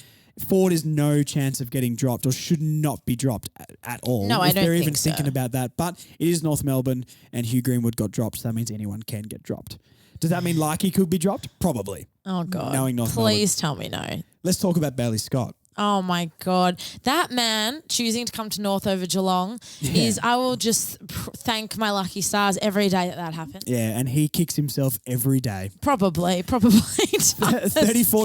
B: Ford is no chance of getting dropped, or should not be dropped at all.
C: No, I don't think so.
B: If they're even thinking about that. But it is North Melbourne, and Hugh Greenwood got dropped, so that means anyone can get dropped. Does that mean Larkey could be dropped? Probably.
C: Oh, God.
B: Knowing North
C: Please tell me no.
B: Let's talk about Bailey Scott.
C: Oh, my God. That man choosing to come to North over Geelong I will just thank my lucky stars every day that happens.
B: Yeah, and he kicks himself every day.
C: Probably.
B: 34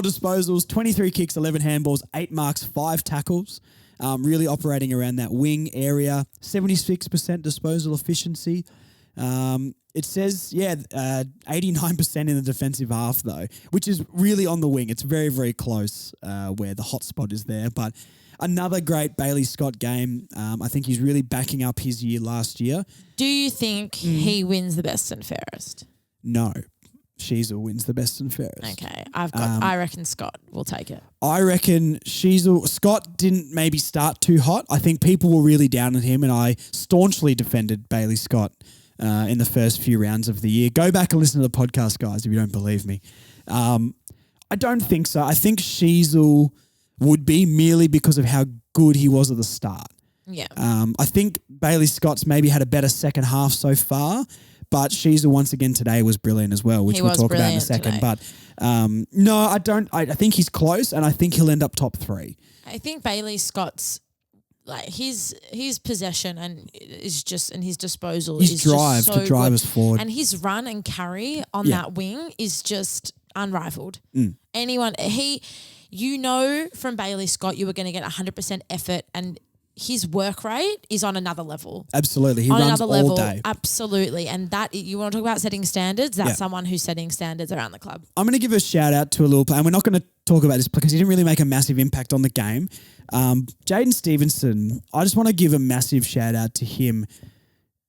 B: disposals, 23 kicks, 11 handballs, 8 marks, 5 tackles. Really operating around that wing area. 76% disposal efficiency. It says, 89% in the defensive half, though, which is really on the wing. It's very, very close where the hot spot is there. But another great Bailey Scott game. I think he's really backing up his year last year.
C: Do you think he wins the best and fairest?
B: No. Sheasel wins the best and fairest.
C: Okay. I reckon Scott will take it.
B: I reckon Scott didn't maybe start too hot. I think people were really down on him, and I staunchly defended Bailey Scott in the first few rounds of the year. Go back and listen to the podcast, guys, if you don't believe me. I don't think so. I think Sheasel would be merely because of how good he was at the start.
C: Yeah.
B: I think Bailey Scott's maybe had a better second half so far, but Sheasel once again today was brilliant as well, which we'll talk about in a second.
C: Today.
B: But no, I don't. I think he's close, and I think he'll end up top 3.
C: I think Bailey Scott's his possession and his disposal,
B: his drive to drive us forward,
C: and his run and carry on that wing is just unrivaled. Anyone from Bailey Scott, you were going to get 100% effort, and his work rate is on another level.
B: Absolutely, he runs all day.
C: Absolutely, and that you want to talk about setting standards. That's someone who's setting standards around the club. I'm
B: going to give a shout out to a little player, and we're not going to talk about this because he didn't really make a massive impact on the game. Jaden Stevenson, I just want to give a massive shout out to him.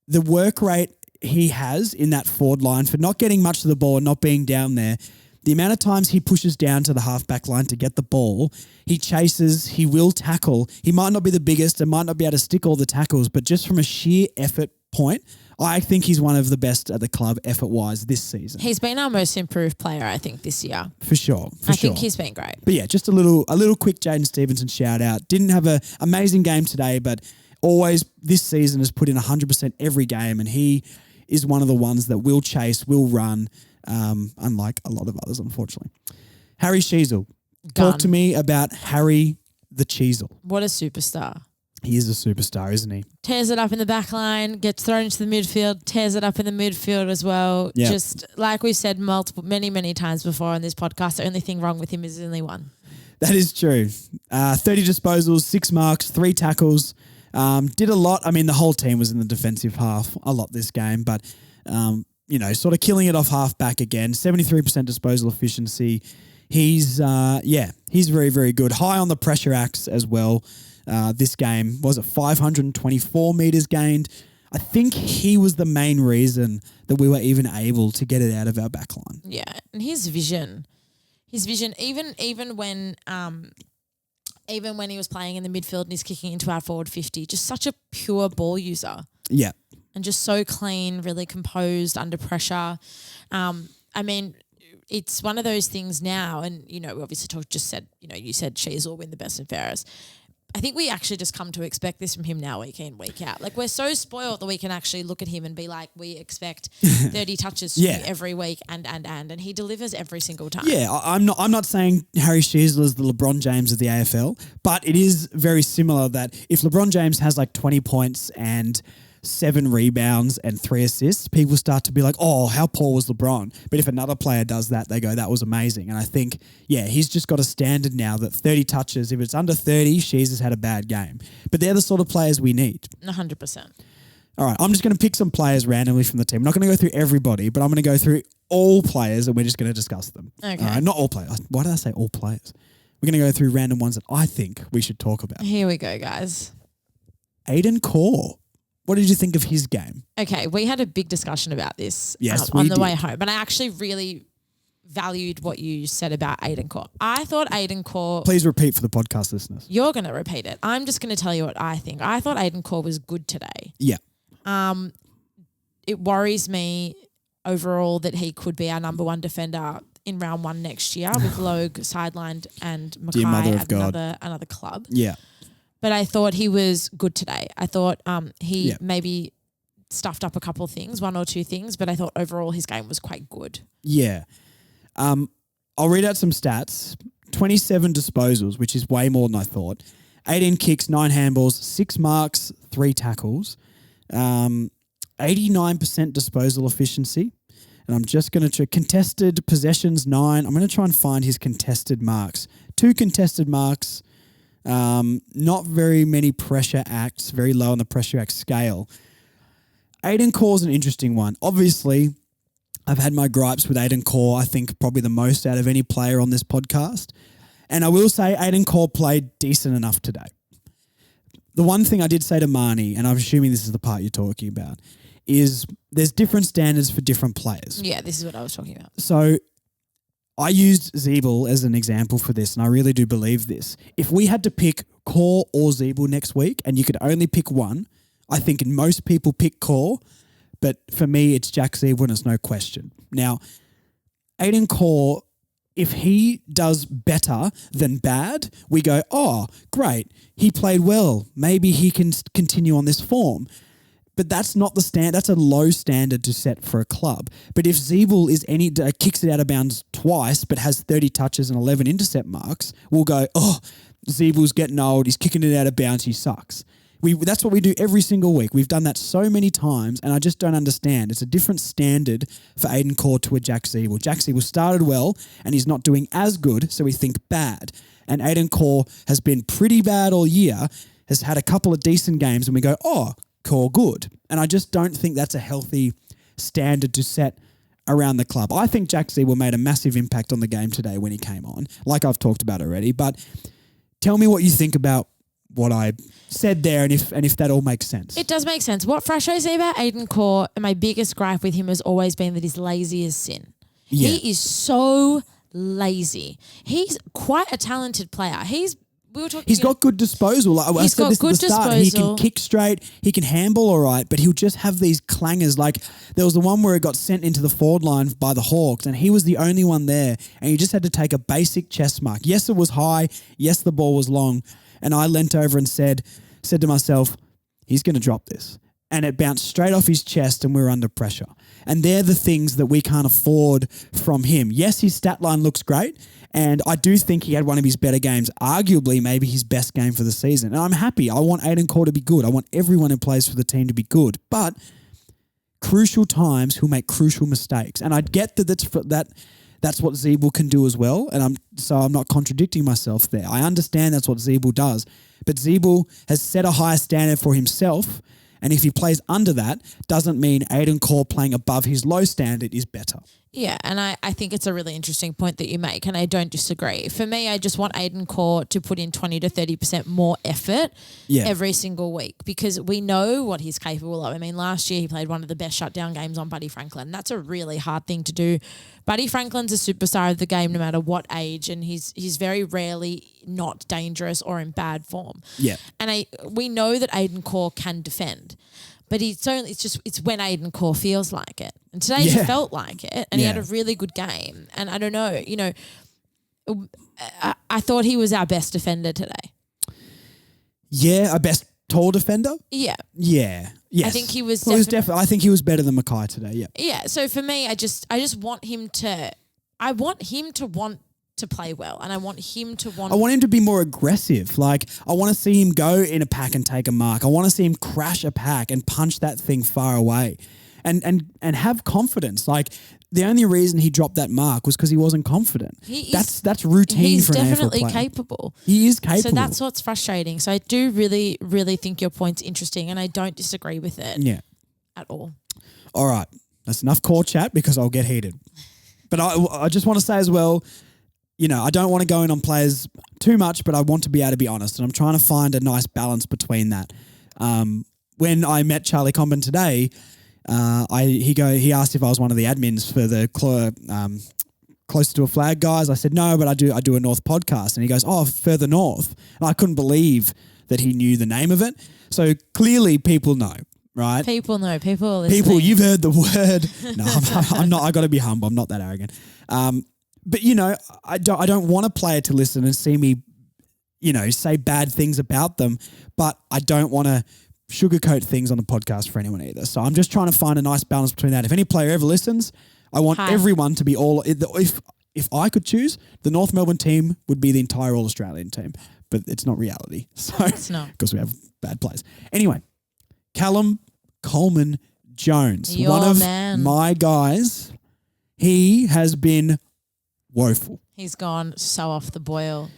B: The work rate he has in that forward line for not getting much of the ball and not being down there, the amount of times he pushes down to the halfback line to get the ball, he chases, he will tackle. He might not be the biggest and might not be able to stick all the tackles, but just from a sheer effort point, I think he's one of the best at the club effort-wise this season.
C: He's been our most improved player, I think, this year.
B: For sure.
C: I think he's been great.
B: But yeah, just a little quick Jaden Stevenson shout out. Didn't have an amazing game today, but always this season has put in 100% every game, and he is one of the ones that will chase, will run, unlike a lot of others, unfortunately. Harry Sheasel. Talk to me about Harry the Cheesel.
C: What a superstar.
B: He is a superstar, isn't he?
C: Tears it up in the back line, gets thrown into the midfield, tears it up in the midfield as well. Yep. Just like we've said many times before on this podcast, the only thing wrong with him is only one.
B: That is true. 30 disposals, 6 marks, 3 tackles. Did a lot. I mean, the whole team was in the defensive half a lot this game, but, sort of killing it off half back again. 73% disposal efficiency. He's very, very good. High on the pressure acts as well. This game was at 524 metres gained. I think he was the main reason that we were even able to get it out of our back line.
C: Yeah, and his vision, even when he was playing in the midfield and he's kicking into our forward 50, just such a pure ball user.
B: Yeah. And
C: just so clean, really composed under pressure. It's one of those things now, and, we obviously you said Sheasel will win the best and fairest. I think we actually just come to expect this from him now week in, week out. Like, we're so spoiled that we can actually look at him and be like, we expect 30 touches every week and he delivers every single time.
B: Yeah, I'm not saying Harry Sheasel is the LeBron James of the AFL, but it is very similar that if LeBron James has like 20 points and 7 rebounds and 3 assists, people start to be like, oh, how poor was LeBron? But if another player does that, they go, that was amazing. And I think, he's just got a standard now that 30 touches, if it's under 30, Sheez has had a bad game. But they're the sort of players we need.
C: 100%.
B: All right, I'm just going to pick some players randomly from the team. I'm not going to go through everybody, but I'm going to go through all players and we're just going to discuss them.
C: Okay.
B: All right, not all players. Why did I say all players? We're going to go through random ones that I think we should talk about.
C: Here we go, guys.
B: Aiden Core. What did you think of his game?
C: Okay, we had a big discussion about this
B: on
C: the way home, but I actually really valued what you said about Aiden Core. I thought Aiden Core...
B: Please repeat for the podcast listeners.
C: You're going to repeat it. I'm just going to tell you what I think. I thought Aiden Core was good today.
B: Yeah.
C: It worries me overall that he could be our number 1 defender in round 1 next year with Logue sidelined and Mackay at another club.
B: Yeah.
C: But I thought he was good today. I thought he maybe stuffed up a couple of things, 1 or 2 things, but I thought overall his game was quite good.
B: Yeah. I'll read out some stats. 27 disposals, which is way more than I thought. 18 kicks, 9 handballs, 6 marks, 3 tackles. 89% disposal efficiency. And I'm just going to contested possessions 9. I'm going to try and find his contested marks. 2 contested marks. Not very many pressure acts, very low on the pressure act scale. Aiden Core's an interesting one. Obviously, I've had my gripes with Aiden Core, I think probably the most out of any player on this podcast. And I will say Aiden Core played decent enough today. The one thing I did say to Marnie, and I'm assuming this is the part you're talking about, is there's different standards for different players.
C: Yeah, this is what I was talking about.
B: So I used Zeeble as an example for this, and I really do believe this. If we had to pick Core or Zeeble next week, and you could only pick one, I think most people pick Core, but for me, it's Jack Zeeble, and it's no question. Now, Aiden Core, if he does better than bad, we go, oh, great, he played well. Maybe he can continue on this form. But that's not the stand. That's a low standard to set for a club. But if Zeeble kicks it out of bounds twice, but has 30 touches and 11 intercept marks, we'll go, oh, Zeeble's getting old. He's kicking it out of bounds. He sucks. That's what we do every single week. We've done that so many times, and I just don't understand. It's a different standard for Aiden Core to a Jack Zeeble. Jack Zeeble started well, and he's not doing as good, so we think bad. And Aiden Core has been pretty bad all year, has had a couple of decent games, and we go, oh, Core good. And I just don't think that's a healthy standard to set around the club. I think Jack Zeeble made a massive impact on the game today when he came on, like I've talked about already. But tell me what you think about what I said there and if that all makes sense.
C: It does make sense. What frustrates me about Aiden Core, and my biggest gripe with him has always been that he's lazy as sin. Yeah. He is so lazy. He's quite a talented player. He's
B: got good disposal. I said this at the start. He can kick straight. He can handball all right, but he'll just have these clangers. Like there was the one where it got sent into the forward line by the Hawks, and he was the only one there, and he just had to take a basic chest mark. Yes, it was high. Yes, the ball was long, and I leant over and said to myself, he's going to drop this. And it bounced straight off his chest, and we were under pressure. And they're the things that we can't afford from him. Yes, his stat line looks great, and I do think he had one of his better games, arguably maybe his best game for the season. And I'm happy. I want Aiden Core to be good. I want everyone who plays for the team to be good. But crucial times, he'll make crucial mistakes. And I get that that's what Zeeble can do as well. And I'm not contradicting myself there. I understand that's what Zeeble does. But Zeeble has set a higher standard for himself. And if he plays under that, doesn't mean Aiden Core playing above his low standard is better.
C: Yeah, and I think it's a really interesting point that you make, and I don't disagree. For me, I just want Aiden Core to put in 20 to 30% more effort every single week because we know what he's capable of. I mean, last year he played one of the best shutdown games on Buddy Franklin. That's a really hard thing to do. Buddy Franklin's a superstar of the game no matter what age, and he's very rarely not dangerous or in bad form.
B: Yeah.
C: And we know that Aiden Core can defend. But it's when Aiden Core feels like it. And today he felt like it, and he had a really good game. And I don't know, I thought he was our best defender today.
B: Yeah, our best tall defender?
C: Yeah.
B: Yeah. Yes.
C: I think he was
B: definitely. I think he was better than Mackay today, yeah.
C: Yeah, so for me, I just want him to want to play well, and I want him to
B: I want him to be more aggressive. Like, I want to see him go in a pack and take a mark. I want to see him crash a pack and punch that thing far away and have confidence. Like, the only reason he dropped that mark was because he wasn't confident. That's routine for an AFL player. He's definitely
C: capable.
B: He is capable.
C: So that's what's frustrating. So I do really, really think your point's interesting, and I don't disagree with it at all.
B: All right. That's enough core chat because I'll get heated. But I just want to say as well, you know, I don't want to go in on players too much, but I want to be able to be honest, and I'm trying to find a nice balance between that. When I met Charlie COMBEN today, he asked if I was one of the admins for the Closer to a Flag guys. I said no, but I do a North podcast, and he goes, "Oh, Further North," and I couldn't believe that he knew the name of it. So clearly, people know. Right?
C: People know. People are listening.
B: People, you've heard the word. No, I'm not. I got to be humble. I'm not that arrogant. But, you know, I don't want a player to listen and see me, you know, say bad things about them, but I don't want to sugarcoat things on the podcast for anyone either. So I'm just trying to find a nice balance between that. If any player ever listens, I want everyone to be all. If I could choose, the North Melbourne team would be the entire All-Australian team, but it's not reality. So
C: it's not.
B: Because we have bad players. Anyway, Callum Coleman Jones, one of my guys, he has been woeful.
C: He's gone so off the boil.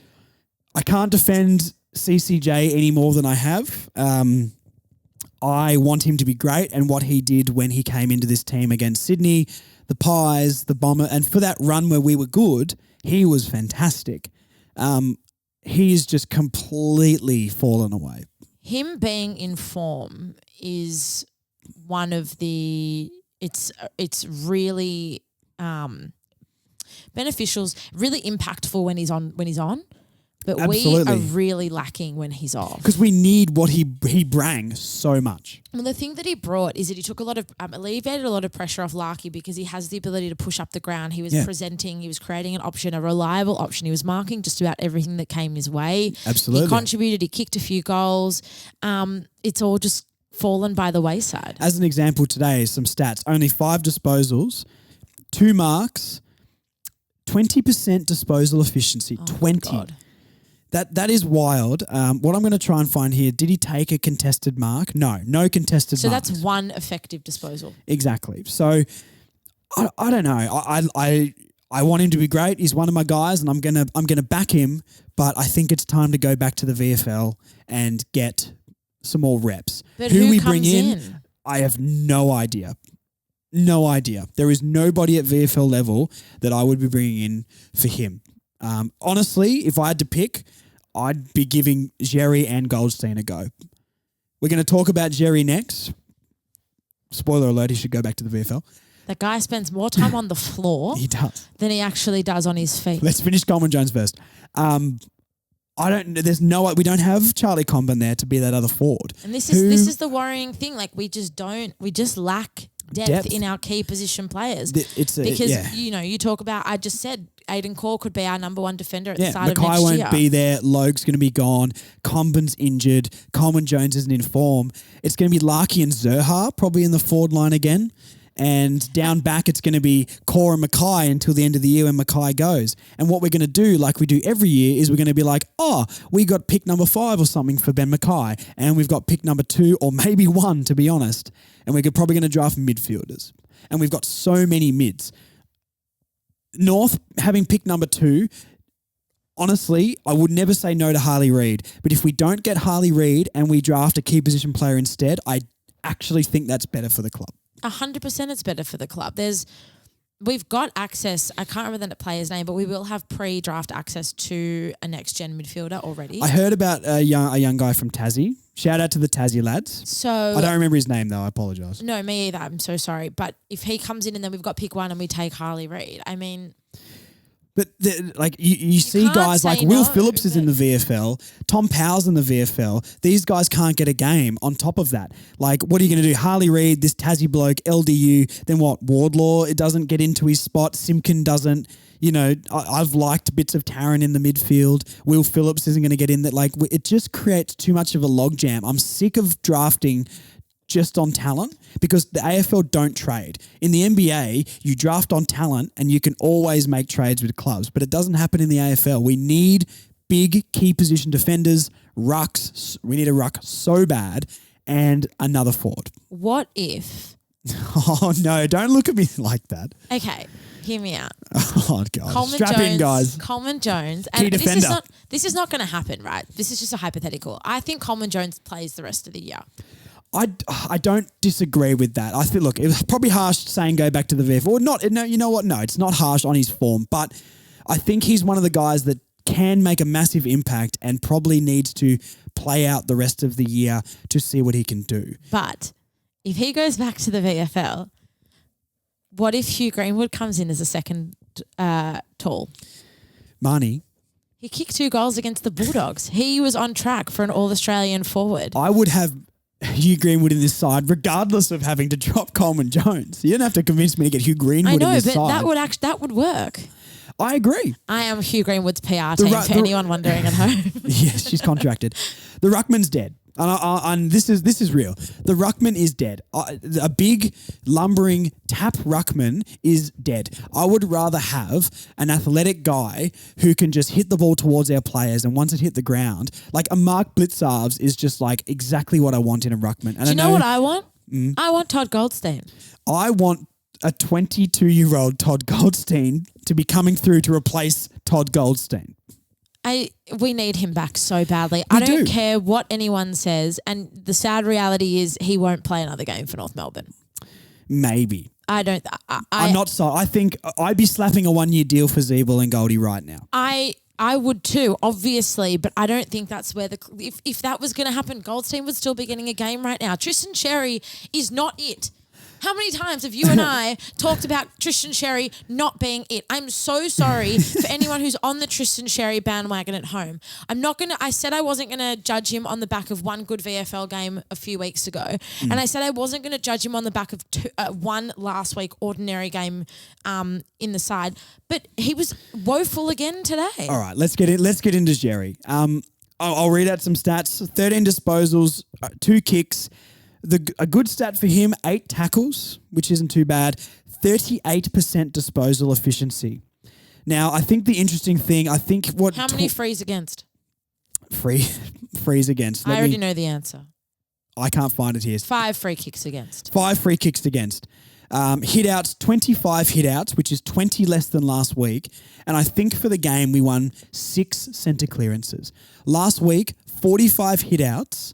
B: I can't defend CCJ any more than I have. I want him to be great, and what he did when he came into this team against Sydney, the Pies, the Bomber, and for that run where we were good, he was fantastic. He's just completely fallen away. Him
C: being in form is one of the it's really beneficial, really impactful when he's on. But
B: Absolutely.
C: We are really lacking when he's off.
B: Because we need what he bring so much.
C: Well, the thing that he brought is that he took a lot of, alleviated a lot of pressure off Larky because he has the ability to push up the ground. He was presenting, he was creating an option, a reliable option. He was marking just about everything that came his way.
B: Absolutely.
C: He contributed, he kicked a few goals. It's all just fallen by the wayside.
B: As an example today, some stats. Only 5 disposals, 2 marks, 20% disposal efficiency. 20.
C: God.
B: That is wild. What I'm going to try and find here, did he take a contested mark? No contested marks.
C: So that's one effective disposal.
B: Exactly. So I don't know. I want him to be great. He's one of my guys, and I'm gonna back him. But I think it's time to go back to the VFL and get some more reps.
C: But who
B: we
C: comes
B: bring in, I have no idea. No idea. There is nobody at VFL level that I would be bringing in for him. Honestly, if I had to pick, I'd be giving Jerry and Goldstein a go. We're going to talk about Jerry next. Spoiler alert, he should go back to the VFL.
C: That guy spends more time on the floor
B: he does.
C: Than he actually does on his feet.
B: Let's finish Coleman Jones first. We don't have Charlie COMBEN there to be that other forward.
C: And this is the worrying thing. Like we just lack depth in our key position players. You talk about, I just said Aiden Core could be our number one defender at the start of next year.
B: Mackay won't be there. Logue's going to be gone. COMBEN's injured. Coleman Jones isn't in form. It's going to be Larky and Zerha probably in the forward line again. And down back, it's going to be Core and Mackay until the end of the year when Mackay goes. And what we're going to do, like we do every year, is we're going to be like, we got pick number 5 or something for Ben Mackay. And we've got pick number 2 or maybe 1, to be honest. And we're probably going to draft midfielders. And we've got so many mids. North having pick number 2, honestly, I would never say no to Harley Reid. But if we don't get Harley Reid and we draft a key position player instead, I actually think that's better for the club.
C: 100% it's better for the club. We've got access, I can't remember the player's name, but we will have pre-draft access to a next-gen midfielder already.
B: I heard about a young guy from Tassie. Shout out to the Tassie lads.
C: So
B: I don't remember his name though, I apologise.
C: No, me either, I'm so sorry. But if he comes in and then we've got pick 1 and we take Harley Reid, I mean...
B: But you see guys like Will Phillips is in the VFL, Tom Powell's in the VFL. These guys can't get a game on top of that. Like, what are you going to do? Harley Reid, this Tassie bloke, LDU, then what? Wardlaw, it doesn't get into his spot. Simpkin doesn't. You know, I've liked bits of Taryn in the midfield. Will Phillips isn't going to get in that. Like, it just creates too much of a logjam. I'm sick of drafting just on talent because the AFL don't trade. In the NBA, you draft on talent and you can always make trades with clubs, but it doesn't happen in the AFL. We need big key position defenders, rucks. We need a ruck so bad and another forward.
C: What if?
B: Oh, no, don't look at me like that.
C: Okay, hear me out.
B: Oh, God. Strap in, guys.
C: Coleman Jones.
B: Key defender.
C: This is not going to happen, right? This is just a hypothetical. I think Coleman Jones plays the rest of the year.
B: I don't disagree with that. I think, look, it was probably harsh saying go back to the VF. Or not, no, you know what? No, it's not harsh on his form. But I think he's one of the guys that can make a massive impact and probably needs to play out the rest of the year to see what he can do.
C: But if he goes back to the VFL, what if Hugh Greenwood comes in as a second tall?
B: Marnie.
C: He kicked 2 goals against the Bulldogs. He was on track for an All-Australian forward.
B: I would have Hugh Greenwood in this side regardless of having to drop Coleman Jones. You don't have to convince me to get Hugh Greenwood in this side.
C: I know, but that would work.
B: I agree.
C: I am Hugh Greenwood's PR team for anyone wondering at home.
B: Yes, she's contracted. The ruckman's dead. And this is real. The ruckman is dead. A big, lumbering tap ruckman is dead. I would rather have an athletic guy who can just hit the ball towards our players, and once it hit the ground, like a Mark Blitzarves is just like exactly what I want in a ruckman. And
C: do you know what I want? I want Todd Goldstein.
B: I want a 22-year-old Todd Goldstein to be coming through to replace Todd Goldstein.
C: We need him back so badly. I don't care what anyone says, and the sad reality is he won't play another game for North Melbourne.
B: Maybe.
C: I'm
B: not so. I think I'd be slapping a 1-year deal for Zeeble and Goldie right now.
C: I would too, obviously, but I don't think that's where if that was going to happen, Goldstein would still be getting a game right now. Tristan Xerri is not it. How many times have you and I talked about Tristan Xerri not being it? I'm so sorry for anyone who's on the Tristan Xerri bandwagon at home. I said I wasn't going to judge him on the back of one good VFL game a few weeks ago. And I said I wasn't going to judge him on the back of one last week ordinary game in the side. But he was woeful again today.
B: All right, let's get into Xerri. I'll read out some stats. 13 disposals, 2 kicks. A good stat for him, 8 tackles, which isn't too bad, 38% disposal efficiency. Now, I think the interesting thing,
C: How many frees against?
B: Frees against.
C: I already know the answer.
B: I can't find it here.
C: 5 free kicks against.
B: 5 free kicks against. Hit-outs, 25 hit-outs, which is 20 less than last week. And I think for the game, we won 6 centre clearances. Last week, 45 hit-outs,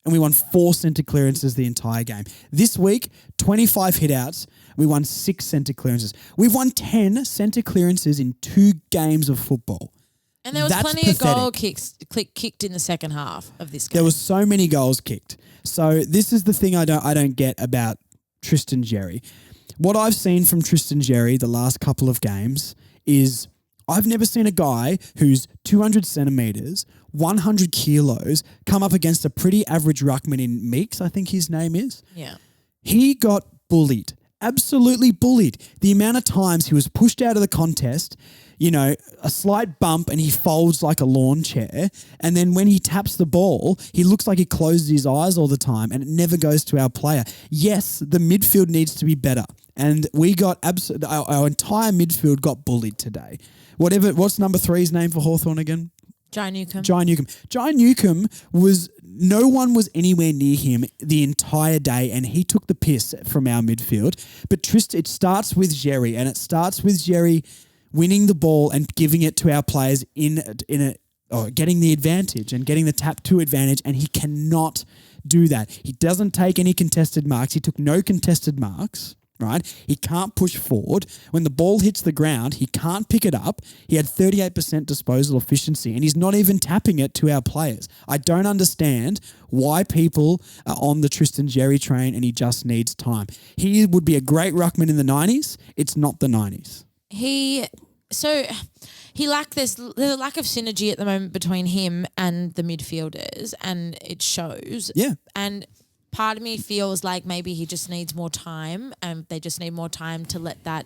B: and we won 4 centre clearances the entire game. This week, 25 hit-outs. We won 6 centre clearances. We've won 10 centre clearances in 2 games of football.
C: And there was plenty of goal kicks kicked in the second half of this game.
B: There was so many goals kicked. So this is the thing I don't get about Tristan Xerri. What I've seen from Tristan Xerri the last couple of games is I've never seen a guy who's 200 centimetres, 100 kilos, come up against a pretty average ruckman in Meeks, I think his name is.
C: Yeah.
B: He got bullied, absolutely bullied. The amount of times he was pushed out of the contest, a slight bump and he folds like a lawn chair. And then when he taps the ball, he looks like he closes his eyes all the time and it never goes to our player. Yes, the midfield needs to be better. And we got our entire midfield got bullied today. What's number 3's name for Hawthorn again?
C: Jai Newcombe.
B: Jai Newcombe no one was anywhere near him the entire day and he took the piss from our midfield. But it starts with Xerri and it starts with Xerri winning the ball and giving it to our players getting the advantage and getting the tap 2 advantage, and he cannot do that. He doesn't take any contested marks. He took no contested marks. Right? He can't push forward. When the ball hits the ground, he can't pick it up. He had 38% disposal efficiency and he's not even tapping it to our players. I don't understand why people are on the Tristan Xerri train and he just needs time. He would be a great ruckman in the 90s. It's not the 90s.
C: There's a lack of synergy at the moment between him and the midfielders, and it shows.
B: Yeah.
C: And part of me feels like maybe he just needs more time, and they just need more time to let that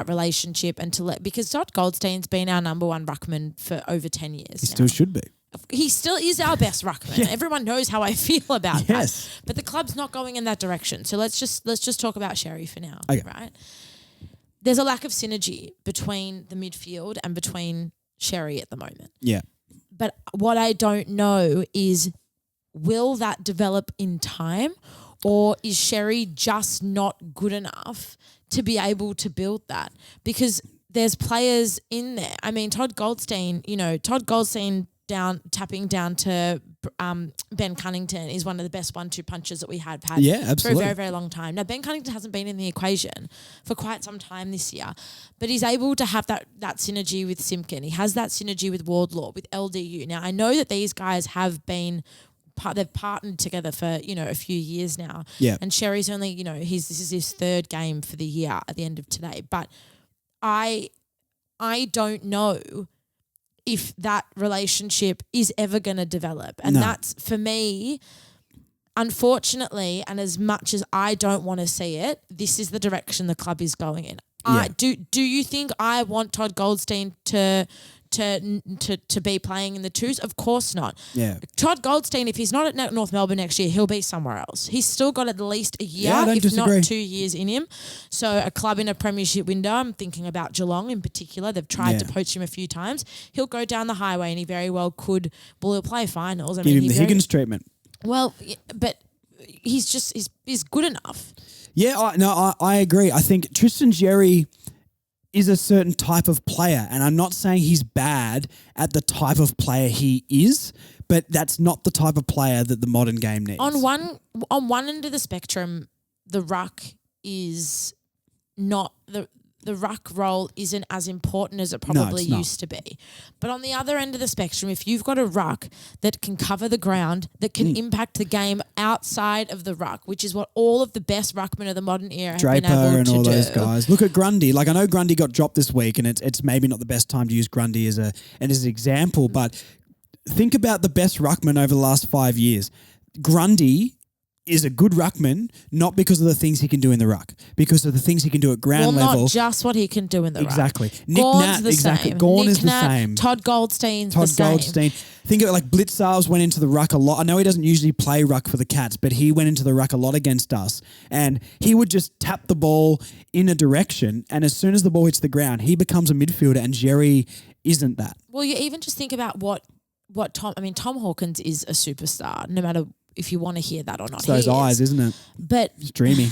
C: relationship and because Todd Goldstein's been our number 1 ruckman for over 10 years.
B: He still should be.
C: he still is our best ruckman. Yeah. Everyone knows how I feel about that. But the club's not going in that direction. So let's just talk about Sherry for now, right? There's a lack of synergy between the midfield and between Sherry at the moment.
B: Yeah.
C: But what I don't know is, will that develop in time, or is Sherry just not good enough to be able to build that? Because there's players in there. I mean, Todd Goldstein tapping down to Ben Cunnington is one of the best 1-2 punches that we had for a very, very long time. Now, Ben Cunnington hasn't been in the equation for quite some time this year, but he's able to have that synergy with Simpkin. He has that synergy with Wardlaw, with LDU. Now, I know that these guys have been they've partnered together for, a few years now.
B: Yeah.
C: And Sherry's only, this is his third game for the year at the end of today. But I don't know if that relationship is ever going to develop. And that's, for me, unfortunately, and as much as I don't want to see it, this is the direction the club is going in.
B: Yeah.
C: Do you think I want Todd Goldstein to be playing in the twos? Of course not.
B: Yeah.
C: Todd Goldstein, if he's not at North Melbourne next year, he'll be somewhere else. He's still got at least a year, not 2 years in him. So a club in a premiership window, I'm thinking about Geelong in particular. They've tried to poach him a few times. He'll go down the highway and he very well could. Well, he'll play finals.
B: Give him the Higgins treatment.
C: Well, but he's good enough.
B: Yeah, I agree. I think Tristan Xerri is a certain type of player, and I'm not saying he's bad at the type of player he is, but that's not the type of player that the modern game needs.
C: On one end of the spectrum, the ruck is not the ruck role isn't as important as it probably used to be. But on the other end of the spectrum, if you've got a ruck that can cover the ground, that can impact the game outside of the ruck, which is what all of the best ruckmen of the modern era have
B: Draper
C: been able to do.
B: and all those guys. Look at Grundy. Like, I know Grundy got dropped this week, and it's maybe not the best time to use Grundy as an example, but think about the best ruckman over the last 5 years. Grundy is a good ruckman, not because of the things he can do in the ruck, because of the things he can do at ground level.
C: Not just what he can do in the ruck.
B: Exactly.
C: Gawn's the same.
B: Gawn is the same.
C: Todd Goldstein.
B: Think of it like Blitzarves went into the ruck a lot. I know he doesn't usually play ruck for the Cats, but he went into the ruck a lot against us, and he would just tap the ball in a direction, and as soon as the ball hits the ground, he becomes a midfielder, and Xerri isn't that.
C: Well, you even just think about what Tom Hawkins is a superstar, no matter if you want to hear that or not.
B: It's those eyes, isn't it?
C: But
B: it's dreamy.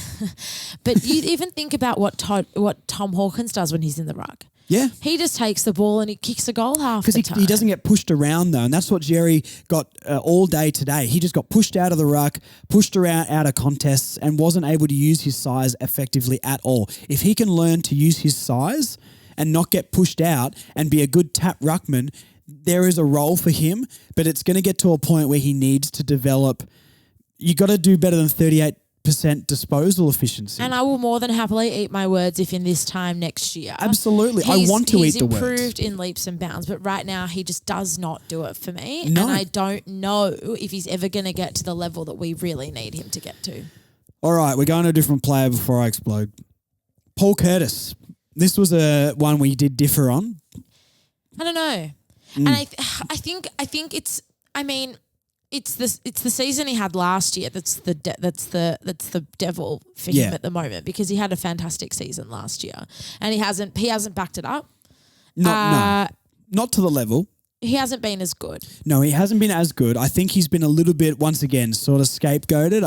C: But you even think about what Tom Hawkins does when he's in the ruck.
B: Yeah.
C: He just takes the ball and he kicks a goal half the time.
B: Because he doesn't get pushed around, though, and that's what Xerri got all day today. He just got pushed out of the ruck, pushed around out of contests, and wasn't able to use his size effectively at all. If he can learn to use his size and not get pushed out and be a good tap ruckman, there is a role for him, but it's going to get to a point where he needs to develop. You got to do better than 38% disposal efficiency.
C: And I will more than happily eat my words if in this time next year.
B: Absolutely. I want to eat the words.
C: He's improved in leaps and bounds, but right now he just does not do it for me.
B: No.
C: And I don't know if he's ever going to get to the level that we really need him to get to.
B: All right, we're going to a different player before I explode. Paul Curtis. This was one we did differ on.
C: I don't know. And I think it's. I mean, it's the season he had last year that's the devil for him at the moment, because he had a fantastic season last year and he hasn't backed it up.
B: Not to the level.
C: He hasn't been as good.
B: No, he hasn't been as good. I think he's been a little bit, once again, sort of scapegoated.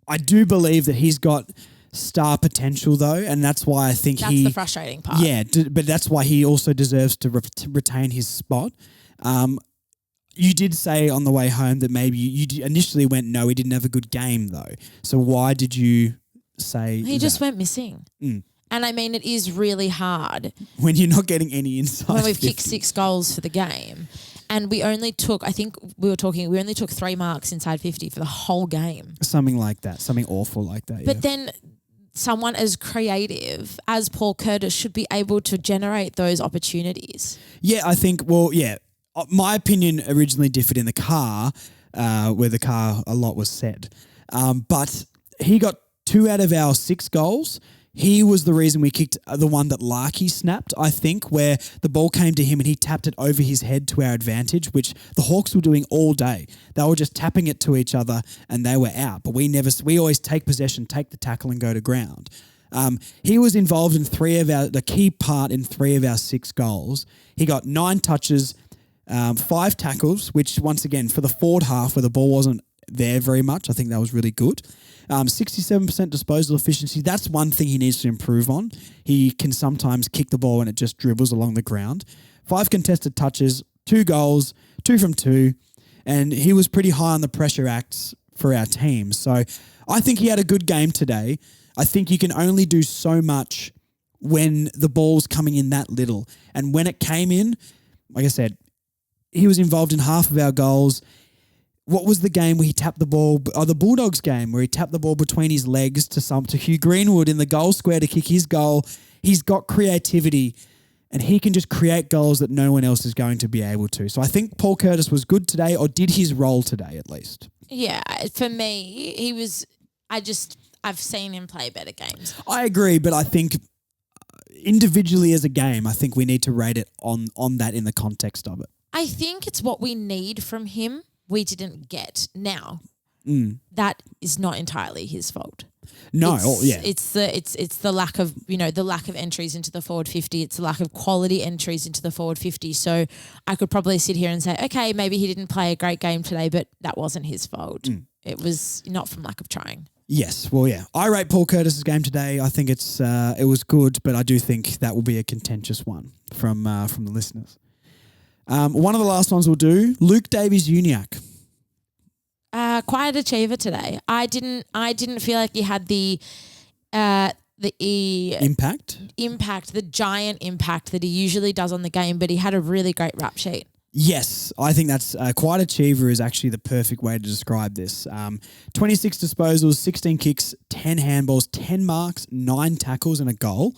B: I do believe that he's got star potential, though, and that's why I think
C: that's the frustrating part.
B: Yeah, but that's why he also deserves to retain his spot. You did say on the way home that maybe you initially went, no, he didn't have a good game, though. So why did you say
C: he just went missing? And I mean, it is really hard
B: when you're not getting any inside.
C: When we've kicked 6 goals for the game, and we only took, I think we only took 3 marks inside 50 for the whole game.
B: Something like that, something awful like that.
C: But then someone as creative as Paul Curtis should be able to generate those opportunities.
B: Yeah, I think, my opinion originally differed in the car, where the car a lot was said. But he got 2 out of our 6 goals. He was the reason we kicked the one that Larkey snapped, I think, where the ball came to him and he tapped it over his head to our advantage, which the Hawks were doing all day. They were just tapping it to each other and they were out. But we always take possession, take the tackle and go to ground. He was involved in the key part in 3 of our 6 goals. He got 9 touches, 5 tackles, which once again, for the forward half where the ball wasn't there very much, I think that was really good. 67% disposal efficiency. That's one thing he needs to improve on. He can sometimes kick the ball and it just dribbles along the ground. 5 contested touches, 2 goals, 2 from 2, and he was pretty high on the pressure acts for our team. So I think he had a good game today. I think you can only do so much when the ball's coming in that little. And when it came in, like I said, he was involved in half of our goals. What was the game where he tapped the ball? Oh, the Bulldogs game where he tapped the ball between his legs to Hugh Greenwood in the goal square to kick his goal. He's got creativity and he can just create goals that no one else is going to be able to. So I think Paul Curtis was good today, or did his role today at least.
C: Yeah, for me, he was. I've seen him play better games.
B: I agree, but I think individually as a game, I think we need to rate it on that in the context of it.
C: I think it's what we need from him. We didn't get now. That is not entirely his fault.
B: No,
C: it's the lack of entries into the forward 50. It's the lack of quality entries into the forward 50. So I could probably sit here and say, okay, maybe he didn't play a great game today, but that wasn't his fault. It was not from lack of trying.
B: Yes, well, yeah. I rate Paul Curtis's game today. I think it was good, but I do think that will be a contentious one from the listeners. One of the last ones we'll do, Luke Davies-Uniacke.
C: Quiet achiever today. I didn't feel like he had the
B: impact,
C: the giant impact that he usually does on the game, but he had a really great rap sheet.
B: Yes, I think that's quiet achiever is actually the perfect way to describe this. 26 disposals, 16 kicks, 10 handballs, 10 marks, 9 tackles and a goal.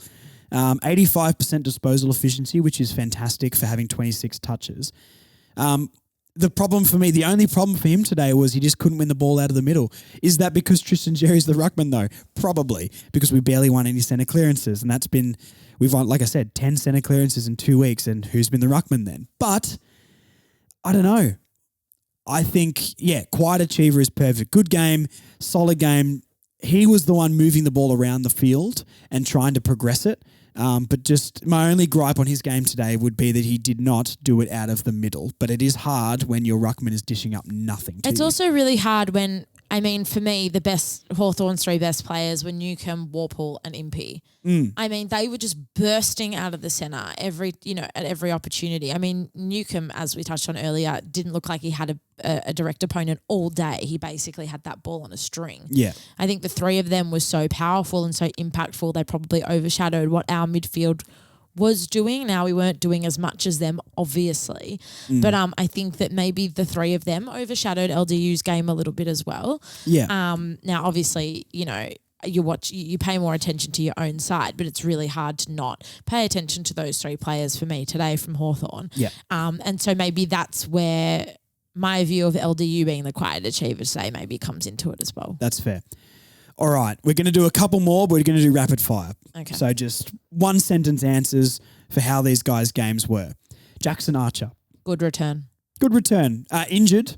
B: 85% disposal efficiency, which is fantastic for having 26 touches. The only problem for him today was he just couldn't win the ball out of the middle. Is that because Tristan Xerri's the ruckman though? Probably, because we barely won any centre clearances, and we've won, like I said, 10 centre clearances in 2 weeks, and who's been the ruckman then? But I don't know. I think, quiet achiever is perfect. Good game, solid game. He was the one moving the ball around the field and trying to progress it. But just my only gripe on his game today would be that he did not do it out of the middle. But it is hard when your ruckman is dishing up nothing to you.
C: It's also really hard when, for me, the best Hawthorn's 3 best players were Newcombe, Warple and Impey. They were just bursting out of the centre at every opportunity. Newcombe, as we touched on earlier, didn't look like he had a direct opponent all day. He basically had that ball on a string.
B: Yeah. I
C: think the 3 of them were so powerful and so impactful, they probably overshadowed what our midfield was doing. Now, we weren't doing as much as them, obviously. But I think that maybe the 3 of them overshadowed LDU's game a little bit as well.
B: Yeah.
C: Now, obviously, you pay more attention to your own side, but it's really hard to not pay attention to those 3 players for me today from Hawthorn.
B: Yeah.
C: And so maybe that's where my view of LDU being the quiet achiever today maybe comes into it as well.
B: That's fair. All right, we're going to do a couple more, but we're going to do rapid fire.
C: Okay.
B: So just 1-sentence answers for how these guys' games were. Jackson Archer.
C: Good return.
B: Injured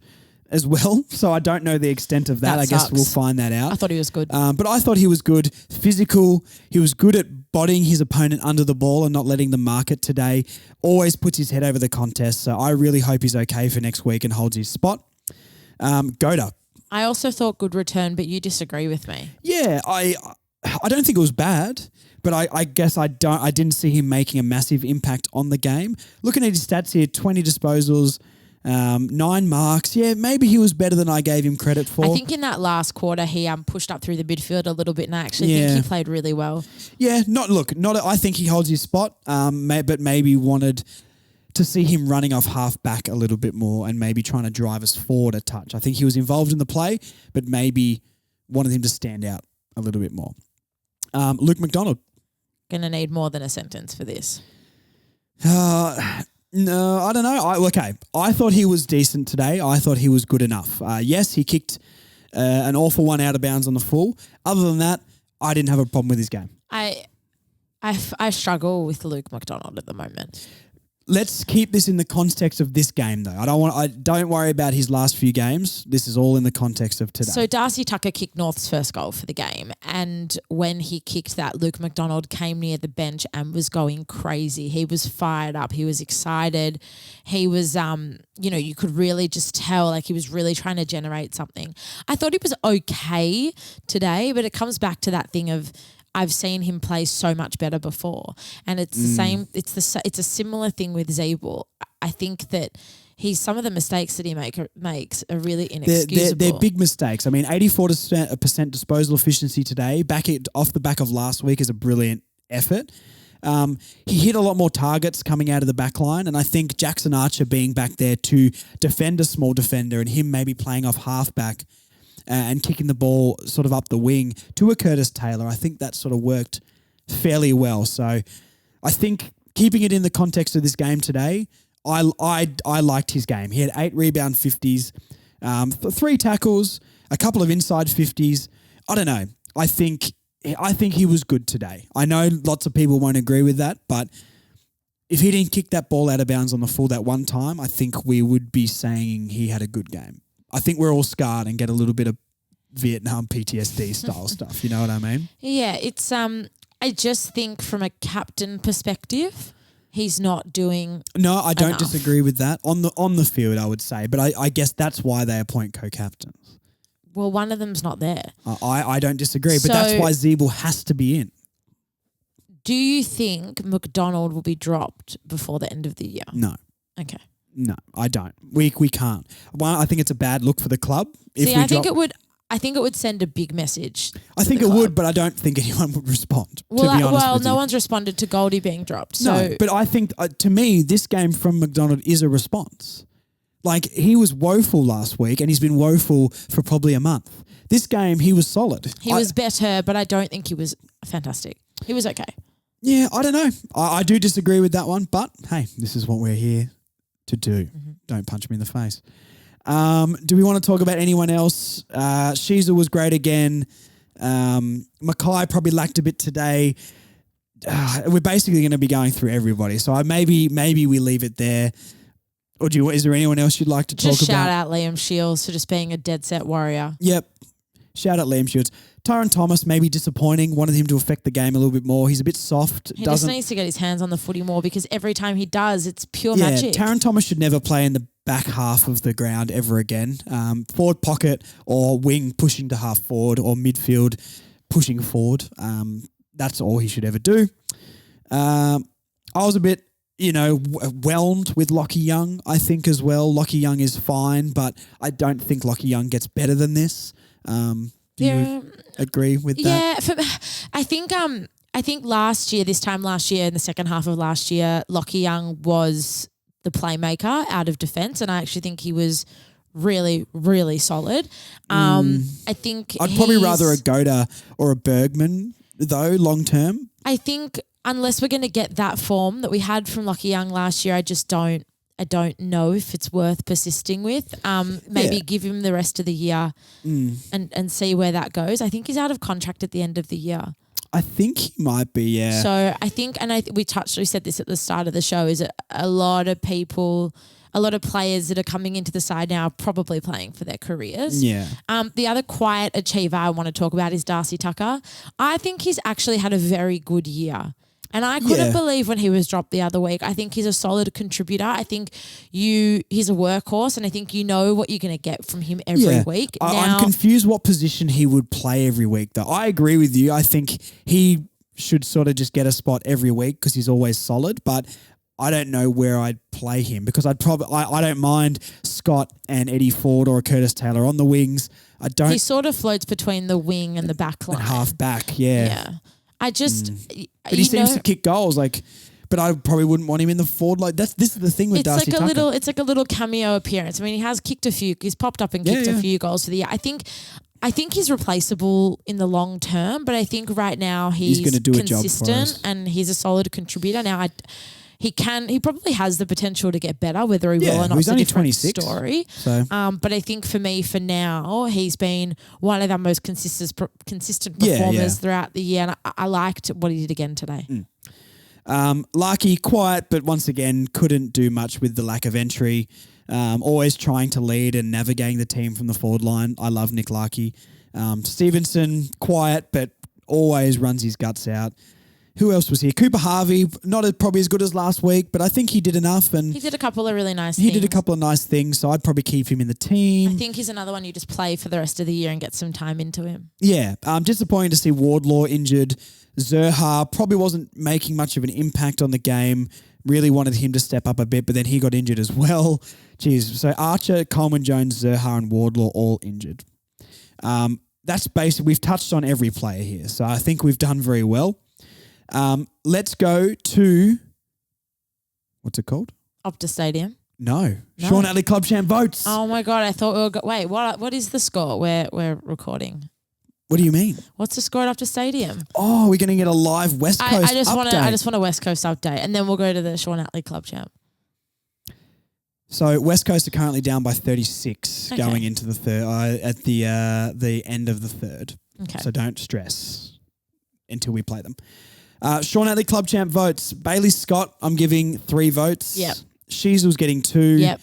B: as well, so I don't know the extent of that. I guess we'll find that out.
C: I thought he was good.
B: But I thought he was good. Physical. He was good at bodying his opponent under the ball and not letting them mark it today. Always puts his head over the contest, so I really hope he's okay for next week and holds his spot. Goda.
C: I also thought good return, but you disagree with me.
B: Yeah, I don't think it was bad, but I guess I didn't see him making a massive impact on the game. Looking at his stats here, 20 disposals, 9 marks. Yeah, maybe he was better than I gave him credit for.
C: I think in that last quarter he pushed up through the midfield a little bit, and I actually think he played really well. Yeah,
B: I think he holds his spot, but maybe wanted to see him running off half back a little bit more and maybe trying to drive us forward a touch. I think he was involved in the play, but maybe wanted him to stand out a little bit more. Luke McDonald.
C: Going to need more than a sentence for this.
B: No, I don't know. I thought he was decent today. I thought he was good enough. Yes, he kicked an awful one out of bounds on the full. Other than that, I didn't have a problem with his game.
C: I struggle with Luke McDonald at the moment.
B: Let's keep this in the context of this game, though. Don't worry about his last few games. This is all in the context of today.
C: So Darcy Tucker kicked North's first goal for the game, and when he kicked that, Luke McDonald came near the bench and was going crazy. He was fired up. He was excited. He was, you could really just tell like he was really trying to generate something. I thought he was okay today, but it comes back to that thing of I've seen him play so much better before, and it's the same. It's a similar thing with Zabel. I think that some of the mistakes that he makes are really inexcusable.
B: They're big mistakes. I mean, 84% disposal efficiency today, off the back of last week, is a brilliant effort. He hit a lot more targets coming out of the back line, and I think Jackson Archer being back there to defend a small defender and him maybe playing off halfback and kicking the ball sort of up the wing to a Curtis Taylor, I think that sort of worked fairly well. So I think keeping it in the context of this game today, I liked his game. He had 8 rebound 50s, 3 tackles, a couple of inside 50s. I don't know. I think he was good today. I know lots of people won't agree with that, but if he didn't kick that ball out of bounds on the full that one time, I think we would be saying he had a good game. I think we're all scarred and get a little bit of Vietnam PTSD style stuff. You know what I mean?
C: Yeah, it's I just think from a captain perspective, he's not doing
B: No, I don't
C: enough.
B: disagree with that. On the field, I would say. But I guess that's why they appoint co-captains.
C: Well, one of them's not there.
B: I don't disagree, but that's why Zabel has to be in.
C: Do you think McDonald will be dropped before the end of the year?
B: No.
C: Okay.
B: No, I don't. We can't. One, I think it's a bad look for the club.
C: I think it would send a big message.
B: I think it would, but I don't think anyone would respond. To be honest with you.
C: No one's responded to Goldie being dropped. So.
B: No, but I think to me, this game from McDonald is a response. Like he was woeful last week, and he's been woeful for probably a month. This game, he was solid.
C: He was better, but I don't think he was fantastic. He was okay.
B: Yeah, I don't know. I do disagree with that one, but hey, this is what we're here to do. Mm-hmm. Don't punch me in the face. Do we want to talk about anyone else? Sheezer was great again. Mackay probably lacked a bit today. We're basically going to be going through everybody. So maybe we leave it there. Or is there anyone else you'd like to talk about?
C: Just shout out Liam Shields for just being a dead set warrior.
B: Yep. Shout out Liam Shields. Tyron Thomas may be disappointing. Wanted him to affect the game a little bit more. He's a bit soft.
C: He just needs to get his hands on the footy more because every time he does, it's pure magic.
B: Tyron Thomas should never play in the back half of the ground ever again. Forward pocket or wing pushing to half forward or midfield pushing forward. That's all he should ever do. I was a bit, whelmed with Lockie Young, I think, as well. Lockie Young is fine, but I don't think Lockie Young gets better than this. Do you agree with that?
C: Yeah, I think this time last year, in the second half of last year, Lockie Young was the playmaker out of defence, and I actually think he was really, really solid. I think
B: I'd probably rather a Goda or a Bergman, though, long term.
C: I think unless we're going to get that form that we had from Lockie Young last year, I don't know if it's worth persisting with. Maybe give him the rest of the year and see where that goes. I think he's out of contract at the end of the year.
B: I think he might be, yeah.
C: So I think, and we said this at the start of the show, is a lot of players that are coming into the side now are probably playing for their careers.
B: Yeah.
C: The other quiet achiever I want to talk about is Darcy Tucker. I think he's actually had a very good year. And I couldn't believe when he was dropped the other week. I think he's a solid contributor. I think he's a workhorse, and I think you know what you're going to get from him every week.
B: I'm confused what position he would play every week, though. I agree with you. I think he should sort of just get a spot every week because he's always solid, but I don't know where I'd play him because I don't mind Scott and Eddie Ford or Curtis Taylor on the wings.
C: He sort of floats between the wing and the back line.
B: And half back, yeah.
C: I just...
B: But he seems to kick goals, but I probably wouldn't want him in the forward. This is the thing with Darcy Tucker.
C: It's like a little cameo appearance. I mean, he has kicked he's popped up and kicked a few goals for the year. I think he's replaceable in the long term, but I think right now he's
B: going to do
C: consistent
B: a job for us.
C: and he's a solid contributor. Now, he probably has the potential to get better, whether he will or not.
B: He's only
C: different
B: 26.
C: Story.
B: So.
C: But I think for me, for now, he's been one of our most consistent performers throughout the year. And I liked what he did again today.
B: Larky, quiet, but once again, couldn't do much with the lack of entry. Always trying to lead and navigating the team from the forward line. I love Nick Larky. Stevenson, quiet, but always runs his guts out. Who else was here? Cooper Harvey, probably as good as last week, but I think he did enough. And
C: he did a couple of really nice things.
B: He did a couple of nice things, so I'd probably keep him in the team.
C: I think he's another one you just play for the rest of the year and get some time into him.
B: Yeah, disappointing to see Wardlaw injured. Zerha probably wasn't making much of an impact on the game. Really wanted him to step up a bit, but then he got injured as well. Jeez. So Archer, Coleman Jones, Zerha and Wardlaw all injured. That's basically, we've touched on every player here, so I think we've done very well. Let's go to, what's it called?
C: Optus Stadium.
B: No. Sean Atley Club Champ votes.
C: Oh my God, I thought we were wait, what is the score we're recording?
B: What do you mean?
C: What's the score at Optus Stadium?
B: Oh, we're going to get a live West Coast update.
C: I just want a West Coast update, and then we'll go to the Sean Atley Club Champ.
B: So West Coast are currently down by 36 going into the third at the end of the third.
C: Okay.
B: So don't stress until we play them. Sean Atley Club Champ votes. Bailey Scott, I'm giving 3 votes.
C: Yep.
B: Sheasel's getting 2.
C: Yep.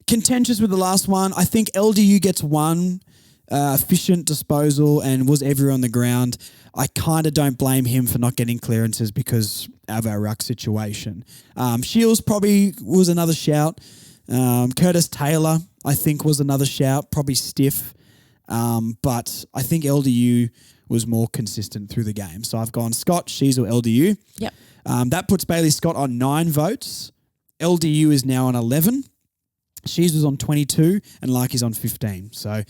B: Contentious with the last one. I think LDU gets 1. Efficient disposal and was everywhere on the ground. I kind of don't blame him for not getting clearances because of our ruck situation. Shields probably was another shout. Curtis Taylor, I think, was another shout. Probably stiff. But I think LDU was more consistent through the game. So I've gone Scott, Shields, LDU.
C: Yep.
B: That puts Bailey Scott on 9 votes. LDU is now on 11. Shields was on 22 and Larky's on 15. So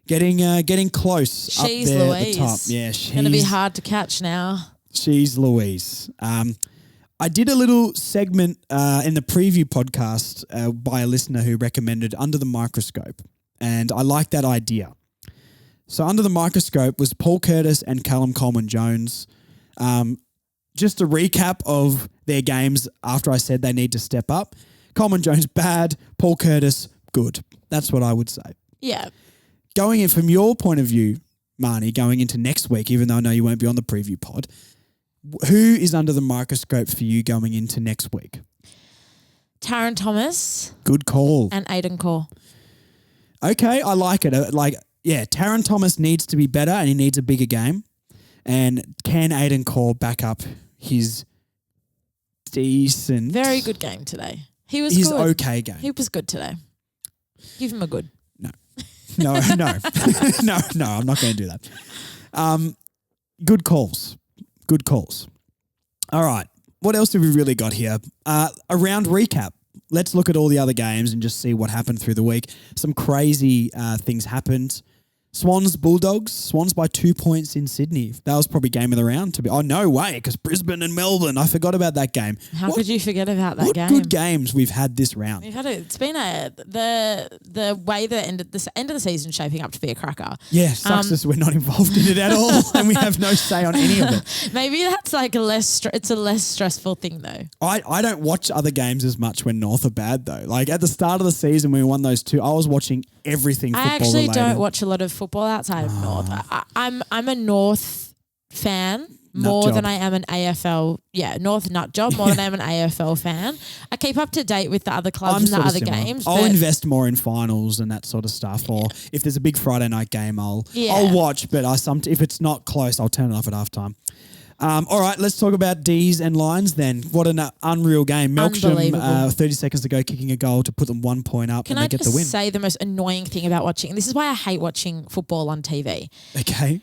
B: getting close up there at the top. Yeah,
C: it's going to be hard to catch now.
B: She's Louise. I did a little segment in the preview podcast by a listener who recommended Under the Microscope, and I like that idea. So Under the Microscope was Paul Curtis and Callum Coleman-Jones. Just a recap of their games after I said they need to step up. Coleman-Jones, bad. Paul Curtis, good. That's what I would say.
C: Yeah.
B: Going in from your point of view, Marnie, going into next week, even though I know you won't be on the preview pod, who is under the microscope for you going into next week?
C: Taron Thomas.
B: Good call.
C: And Aiden Core.
B: Okay, I like it. Taron Thomas needs to be better and he needs a bigger game. And can Aiden Core back up his decent...
C: Very good game today. He was
B: his
C: good.
B: Okay game.
C: He was good today. Give him a good.
B: No, I'm not going to do that. Good calls. All right. What else have we really got here? A round recap. Let's look at all the other games and just see what happened through the week. Some crazy things happened. Swans, Bulldogs. Swans by 2 points in Sydney. That was probably game of the round. Oh, no way, because Brisbane and Melbourne. I forgot about that game.
C: How could you forget about that game?
B: What good games we've had this round.
C: We've had it's been the way the end of the season shaping up to be a cracker.
B: Yeah, sucks us we're not involved in it at all and we have no say on any of it.
C: Maybe that's like it's a less stressful thing though.
B: I don't watch other games as much when North are bad though. Like at the start of the season when we won those 2, I was watching everything football related.
C: I actually don't watch a lot of football outside of North. I'm a North fan more than I am an AFL. Yeah, North nut job more than I am an AFL fan. I keep up to date with the other clubs and the other games.
B: I'll invest more in finals and that sort of stuff. Or if there's a big Friday night game, I'll watch. But if it's not close, I'll turn it off at halftime. All right, let's talk about D's and Lions then. What an unreal game. Melksham, 30 seconds to go, kicking a goal to put them 1 point up and they get the win.
C: Can I just say the most annoying thing about watching, and this is why I hate watching football on TV.
B: Okay.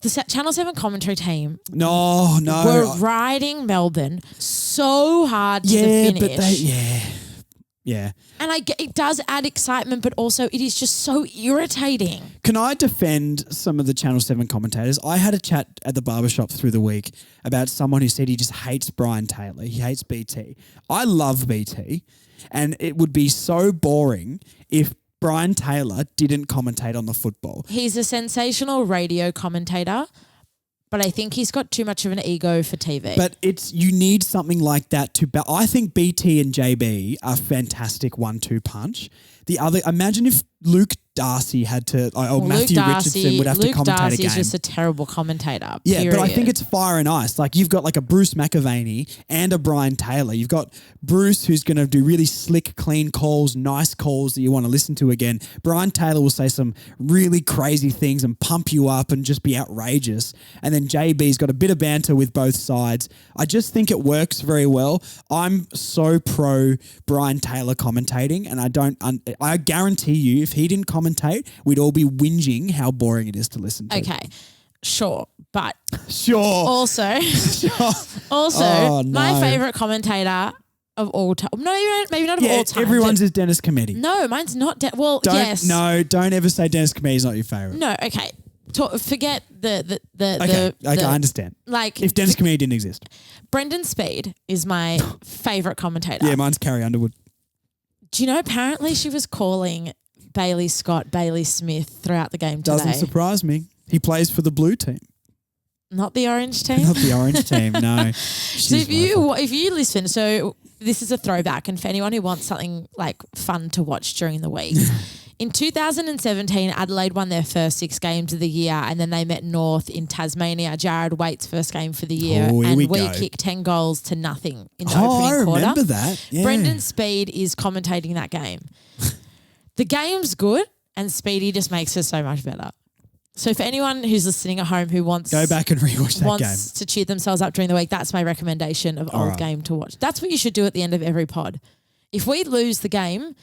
C: The Channel 7 commentary team
B: were
C: riding Melbourne so hard to the finish.
B: Yeah.
C: And it does add excitement, but also it is just so irritating.
B: Can I defend some of the Channel 7 commentators? I had a chat at the barbershop through the week about someone who said he just hates Brian Taylor. He hates BT. I love BT, and it would be so boring if Brian Taylor didn't commentate on the football.
C: He's a sensational radio commentator, But I think he's got too much of an ego for TV.
B: But you need something like that to. I think BT and JB are fantastic 1-2 punch. Imagine if Luke Darcy had to, Matthew Richardson would have to commentate
C: Luke Darcy
B: a game.
C: is just a terrible commentator.
B: Yeah,
C: period.
B: but I think it's fire and ice. Like you've got like a Bruce McAvaney and a Brian Taylor. You've got Bruce who's going to do really slick, clean calls, nice calls that you want to listen to again. Brian Taylor will say some really crazy things and pump you up and just be outrageous. And then JB's got a bit of banter with both sides. I just think it works very well. I'm so pro Brian Taylor commentating, and I guarantee you if he didn't commentate, we'd all be whinging how boring it is to listen to.
C: Okay, sure, but
B: sure.
C: Also,
B: Oh, no.
C: my favorite commentator of all time. No, maybe not of all time.
B: Everyone's is Dennis Cometti.
C: No, mine's not. Yes.
B: No, don't ever say Dennis Comedi's not your favorite.
C: No, okay. Forget the
B: Okay, I understand.
C: Like
B: if Dennis Comedy didn't exist.
C: Brendan Speed is my favorite commentator.
B: Yeah, mine's Carrie Underwood.
C: Do you know, apparently she was calling Bailey Scott, Bailey Smith throughout the game today.
B: Doesn't surprise me. He plays for the blue team.
C: Not the orange team?
B: Not the orange team, no.
C: So if you listen, so this is a throwback, and for anyone who wants something like fun to watch during the week, in 2017, Adelaide won their first 6 games of the year, and then they met North in Tasmania. Jared Waite's first game for the year, and we kicked 10 goals to nothing in the opening quarter.
B: I remember that. Yeah.
C: Brendan Speed is commentating that game. The game's good, and Speedy just makes it so much better. So for anyone who's listening at home who wants
B: go back and rewatch that game
C: to cheer themselves up during the week, that's my recommendation of old game to watch. That's what you should do at the end of every pod. If we lose the game,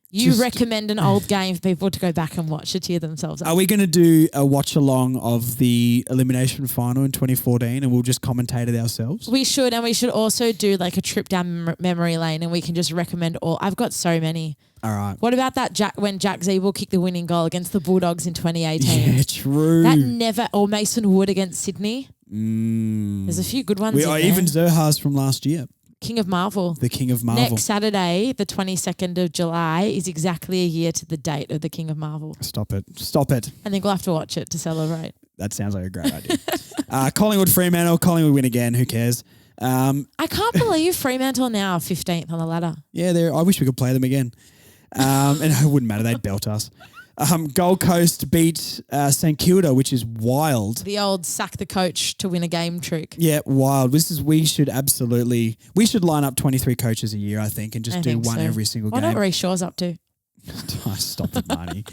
C: you recommend an old game for people to go back and watch to cheer themselves up.
B: Are we going to do a watch along of the elimination final in 2014 and we'll just commentate it ourselves?
C: We should, and we should also do like a trip down memory lane, and we can just recommend all. I've got so many.
B: All right.
C: What about that when Jack Zeeble kicked the winning goal against the Bulldogs in 2018?
B: Yeah, true.
C: Or Mason Wood against Sydney. There's a few good ones in there.
B: Even Zerha's from last year.
C: King of Marvel.
B: The King of Marvel.
C: Next Saturday, the 22nd of July, is exactly a year to the date of the King of Marvel.
B: Stop it.
C: I think we'll have to watch it to celebrate.
B: That sounds like a great idea. Collingwood Fremantle. Collingwood win again. Who cares?
C: I can't believe Fremantle now are 15th on the ladder.
B: Yeah, I wish we could play them again. And it wouldn't matter. They'd belt us. Gold Coast beat St Kilda, which is wild.
C: The old sack the coach to win a game trick.
B: Yeah, wild. We should line up 23 coaches a year, I think, and just do one every single game.
C: What are Shaw's up to?
B: Stop it, Marnie.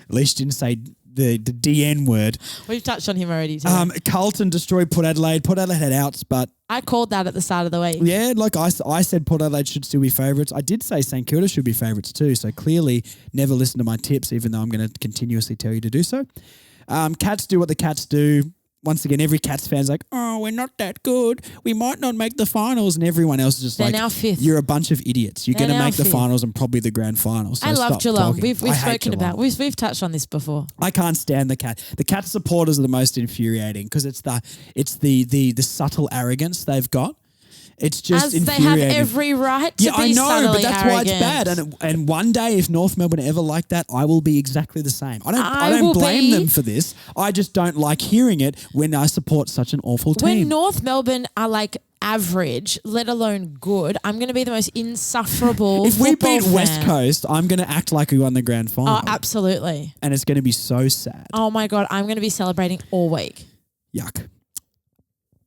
B: At least you didn't say the DN word.
C: We've touched on him already too.
B: Carlton destroyed Port Adelaide. Port Adelaide had outs, but
C: I called that at the start of the week.
B: Yeah, like I said Port Adelaide should still be favourites. I did say St Kilda should be favourites too, so clearly never listen to my tips, even though I'm going to continuously tell you to do so. Cats do what the Cats do. Once again, every Cats fan's like, oh, we're not that good. We might not make the finals. And everyone else is just
C: They're now fifth.
B: You're a bunch of idiots. You're going to make the finals and probably the grand final. So
C: I love Geelong.
B: Talking.
C: We've spoken about we've touched on this before.
B: I can't stand the Cats. The Cats supporters are the most infuriating because it's the subtle arrogance they've got. It's just infuriating.
C: They have every right to be subtly arrogant.
B: But that's why it's bad. And one day, if North Melbourne are ever like that, I will be exactly the same. I don't blame them for this. I just don't like hearing it when I support such an awful team.
C: When North Melbourne are like average, let alone good, I'm going to be the most insufferable
B: If we beat
C: fan.
B: West Coast, I'm going to act like we won the grand final.
C: Oh, absolutely.
B: And it's going to be so sad.
C: Oh my God, I'm going to be celebrating all week.
B: Yuck.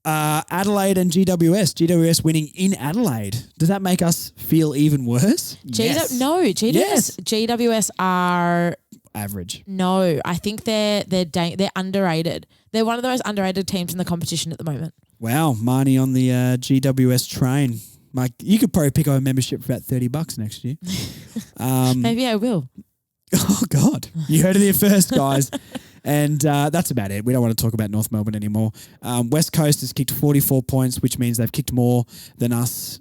B: Adelaide and GWS. GWS winning in Adelaide. Does that make us feel even worse? Yes.
C: No, GWS are
B: average.
C: No, I think they're underrated. They're one of the most underrated teams in the competition at the moment.
B: Wow, Marnie on the GWS train. Mike, you could probably pick up a membership for about $30 next year.
C: Maybe I will.
B: Oh God, you heard it here first, guys. And that's about it. We don't want to talk about North Melbourne anymore. West Coast has kicked 44 points, which means they've kicked more than us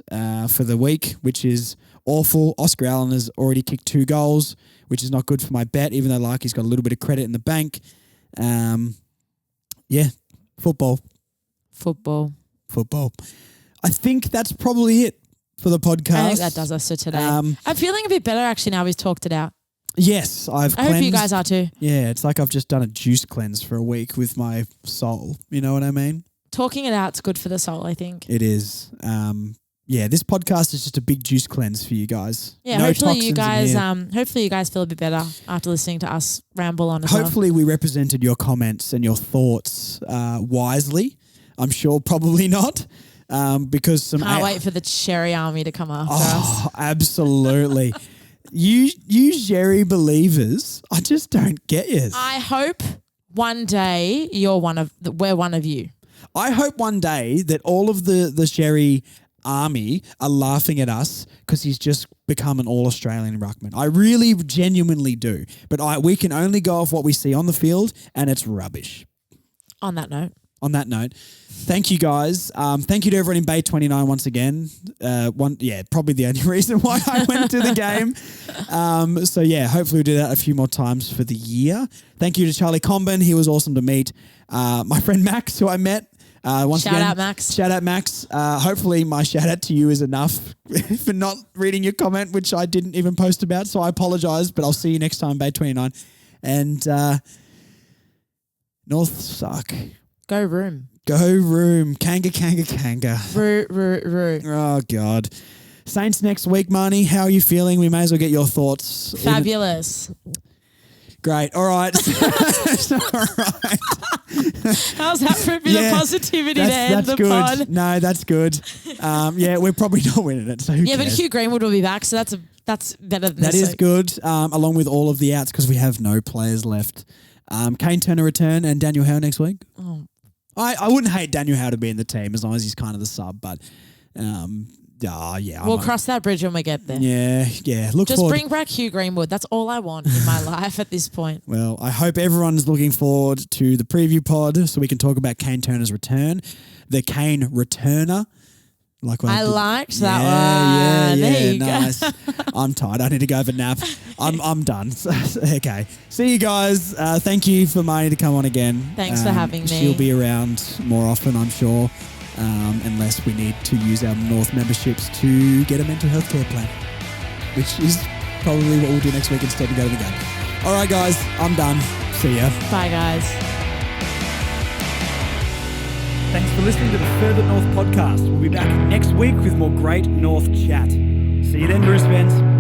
B: for the week, which is awful. Oscar Allen has already kicked 2 goals, which is not good for my bet, even though he's got a little bit of credit in the bank. Yeah, football. I think that's probably it for the podcast.
C: I think that does us for today. I'm feeling a bit better actually now we've talked it out.
B: Yes,
C: I hope you guys are too.
B: Yeah, it's like I've just done a juice cleanse for a week with my soul. You know what I mean?
C: Talking it out's good for the soul, I think.
B: It is. Yeah, this podcast is just a big juice cleanse for you guys.
C: Yeah,
B: no
C: hopefully you
B: toxins
C: guys hopefully you guys feel a bit better after listening to us ramble on as
B: Hopefully we represented your comments and your thoughts wisely. I'm sure probably not. Because
C: can't wait for the Sherry army to come after us.
B: Oh, absolutely. You Sherry believers, I just don't get you.
C: I hope one day we're one of you.
B: I hope one day that all of the Sherry army are laughing at us because he's just become an all-Australian ruckman. I really genuinely do. But we can only go off what we see on the field, and it's rubbish.
C: On that note,
B: thank you guys. Thank you to everyone in Bay 29 once again. Probably the only reason why I went to the game. So yeah, hopefully we'll do that a few more times for the year. Thank you to Charlie COMBEN. He was awesome to meet. My friend Max, who I met. Shout out Max. Hopefully my shout out to you is enough for not reading your comment, which I didn't even post about. So I apologize, but I'll see you next time, Bay 29. And North suck.
C: Go room.
B: Kanga.
C: Roo.
B: Oh, God. Saints next week, Marnie. How are you feeling? We may as well get your thoughts.
C: Fabulous.
B: Great. All right. All right.
C: How's that for a bit of positivity to end the
B: good.
C: pod?
B: No, that's good. We're probably not winning it. So who cares?
C: But Hugh Greenwood will be back, so that's better than
B: that
C: this
B: is
C: week.
B: Good. Along with all of the outs because we have no players left. Kane Turner return and Daniel Howe next week.
C: Oh.
B: I wouldn't hate Daniel Howe to be in the team as long as he's kind of the sub, but
C: we'll cross that bridge when we get there.
B: Yeah.
C: Just bring back Hugh Greenwood. That's all I want in my life at this point.
B: Well, I hope everyone's looking forward to the preview pod so we can talk about Kane Turner's return. The Kane returner.
C: I liked that one.
B: Yeah,
C: there you
B: nice.
C: go.
B: I'm tired. I need to go have a nap. I'm done. Okay. See you guys. Thank you for Marnie to come on again.
C: Thanks for having me.
B: She'll be around more often, I'm sure, unless we need to use our North memberships to get a mental health care plan, which is probably what we'll do next week instead of go to the game. All right, guys. I'm done. See ya.
C: Bye, guys.
A: Thanks for listening to the Further North podcast. We'll be back next week with more great North chat. See you then, Bruce fans.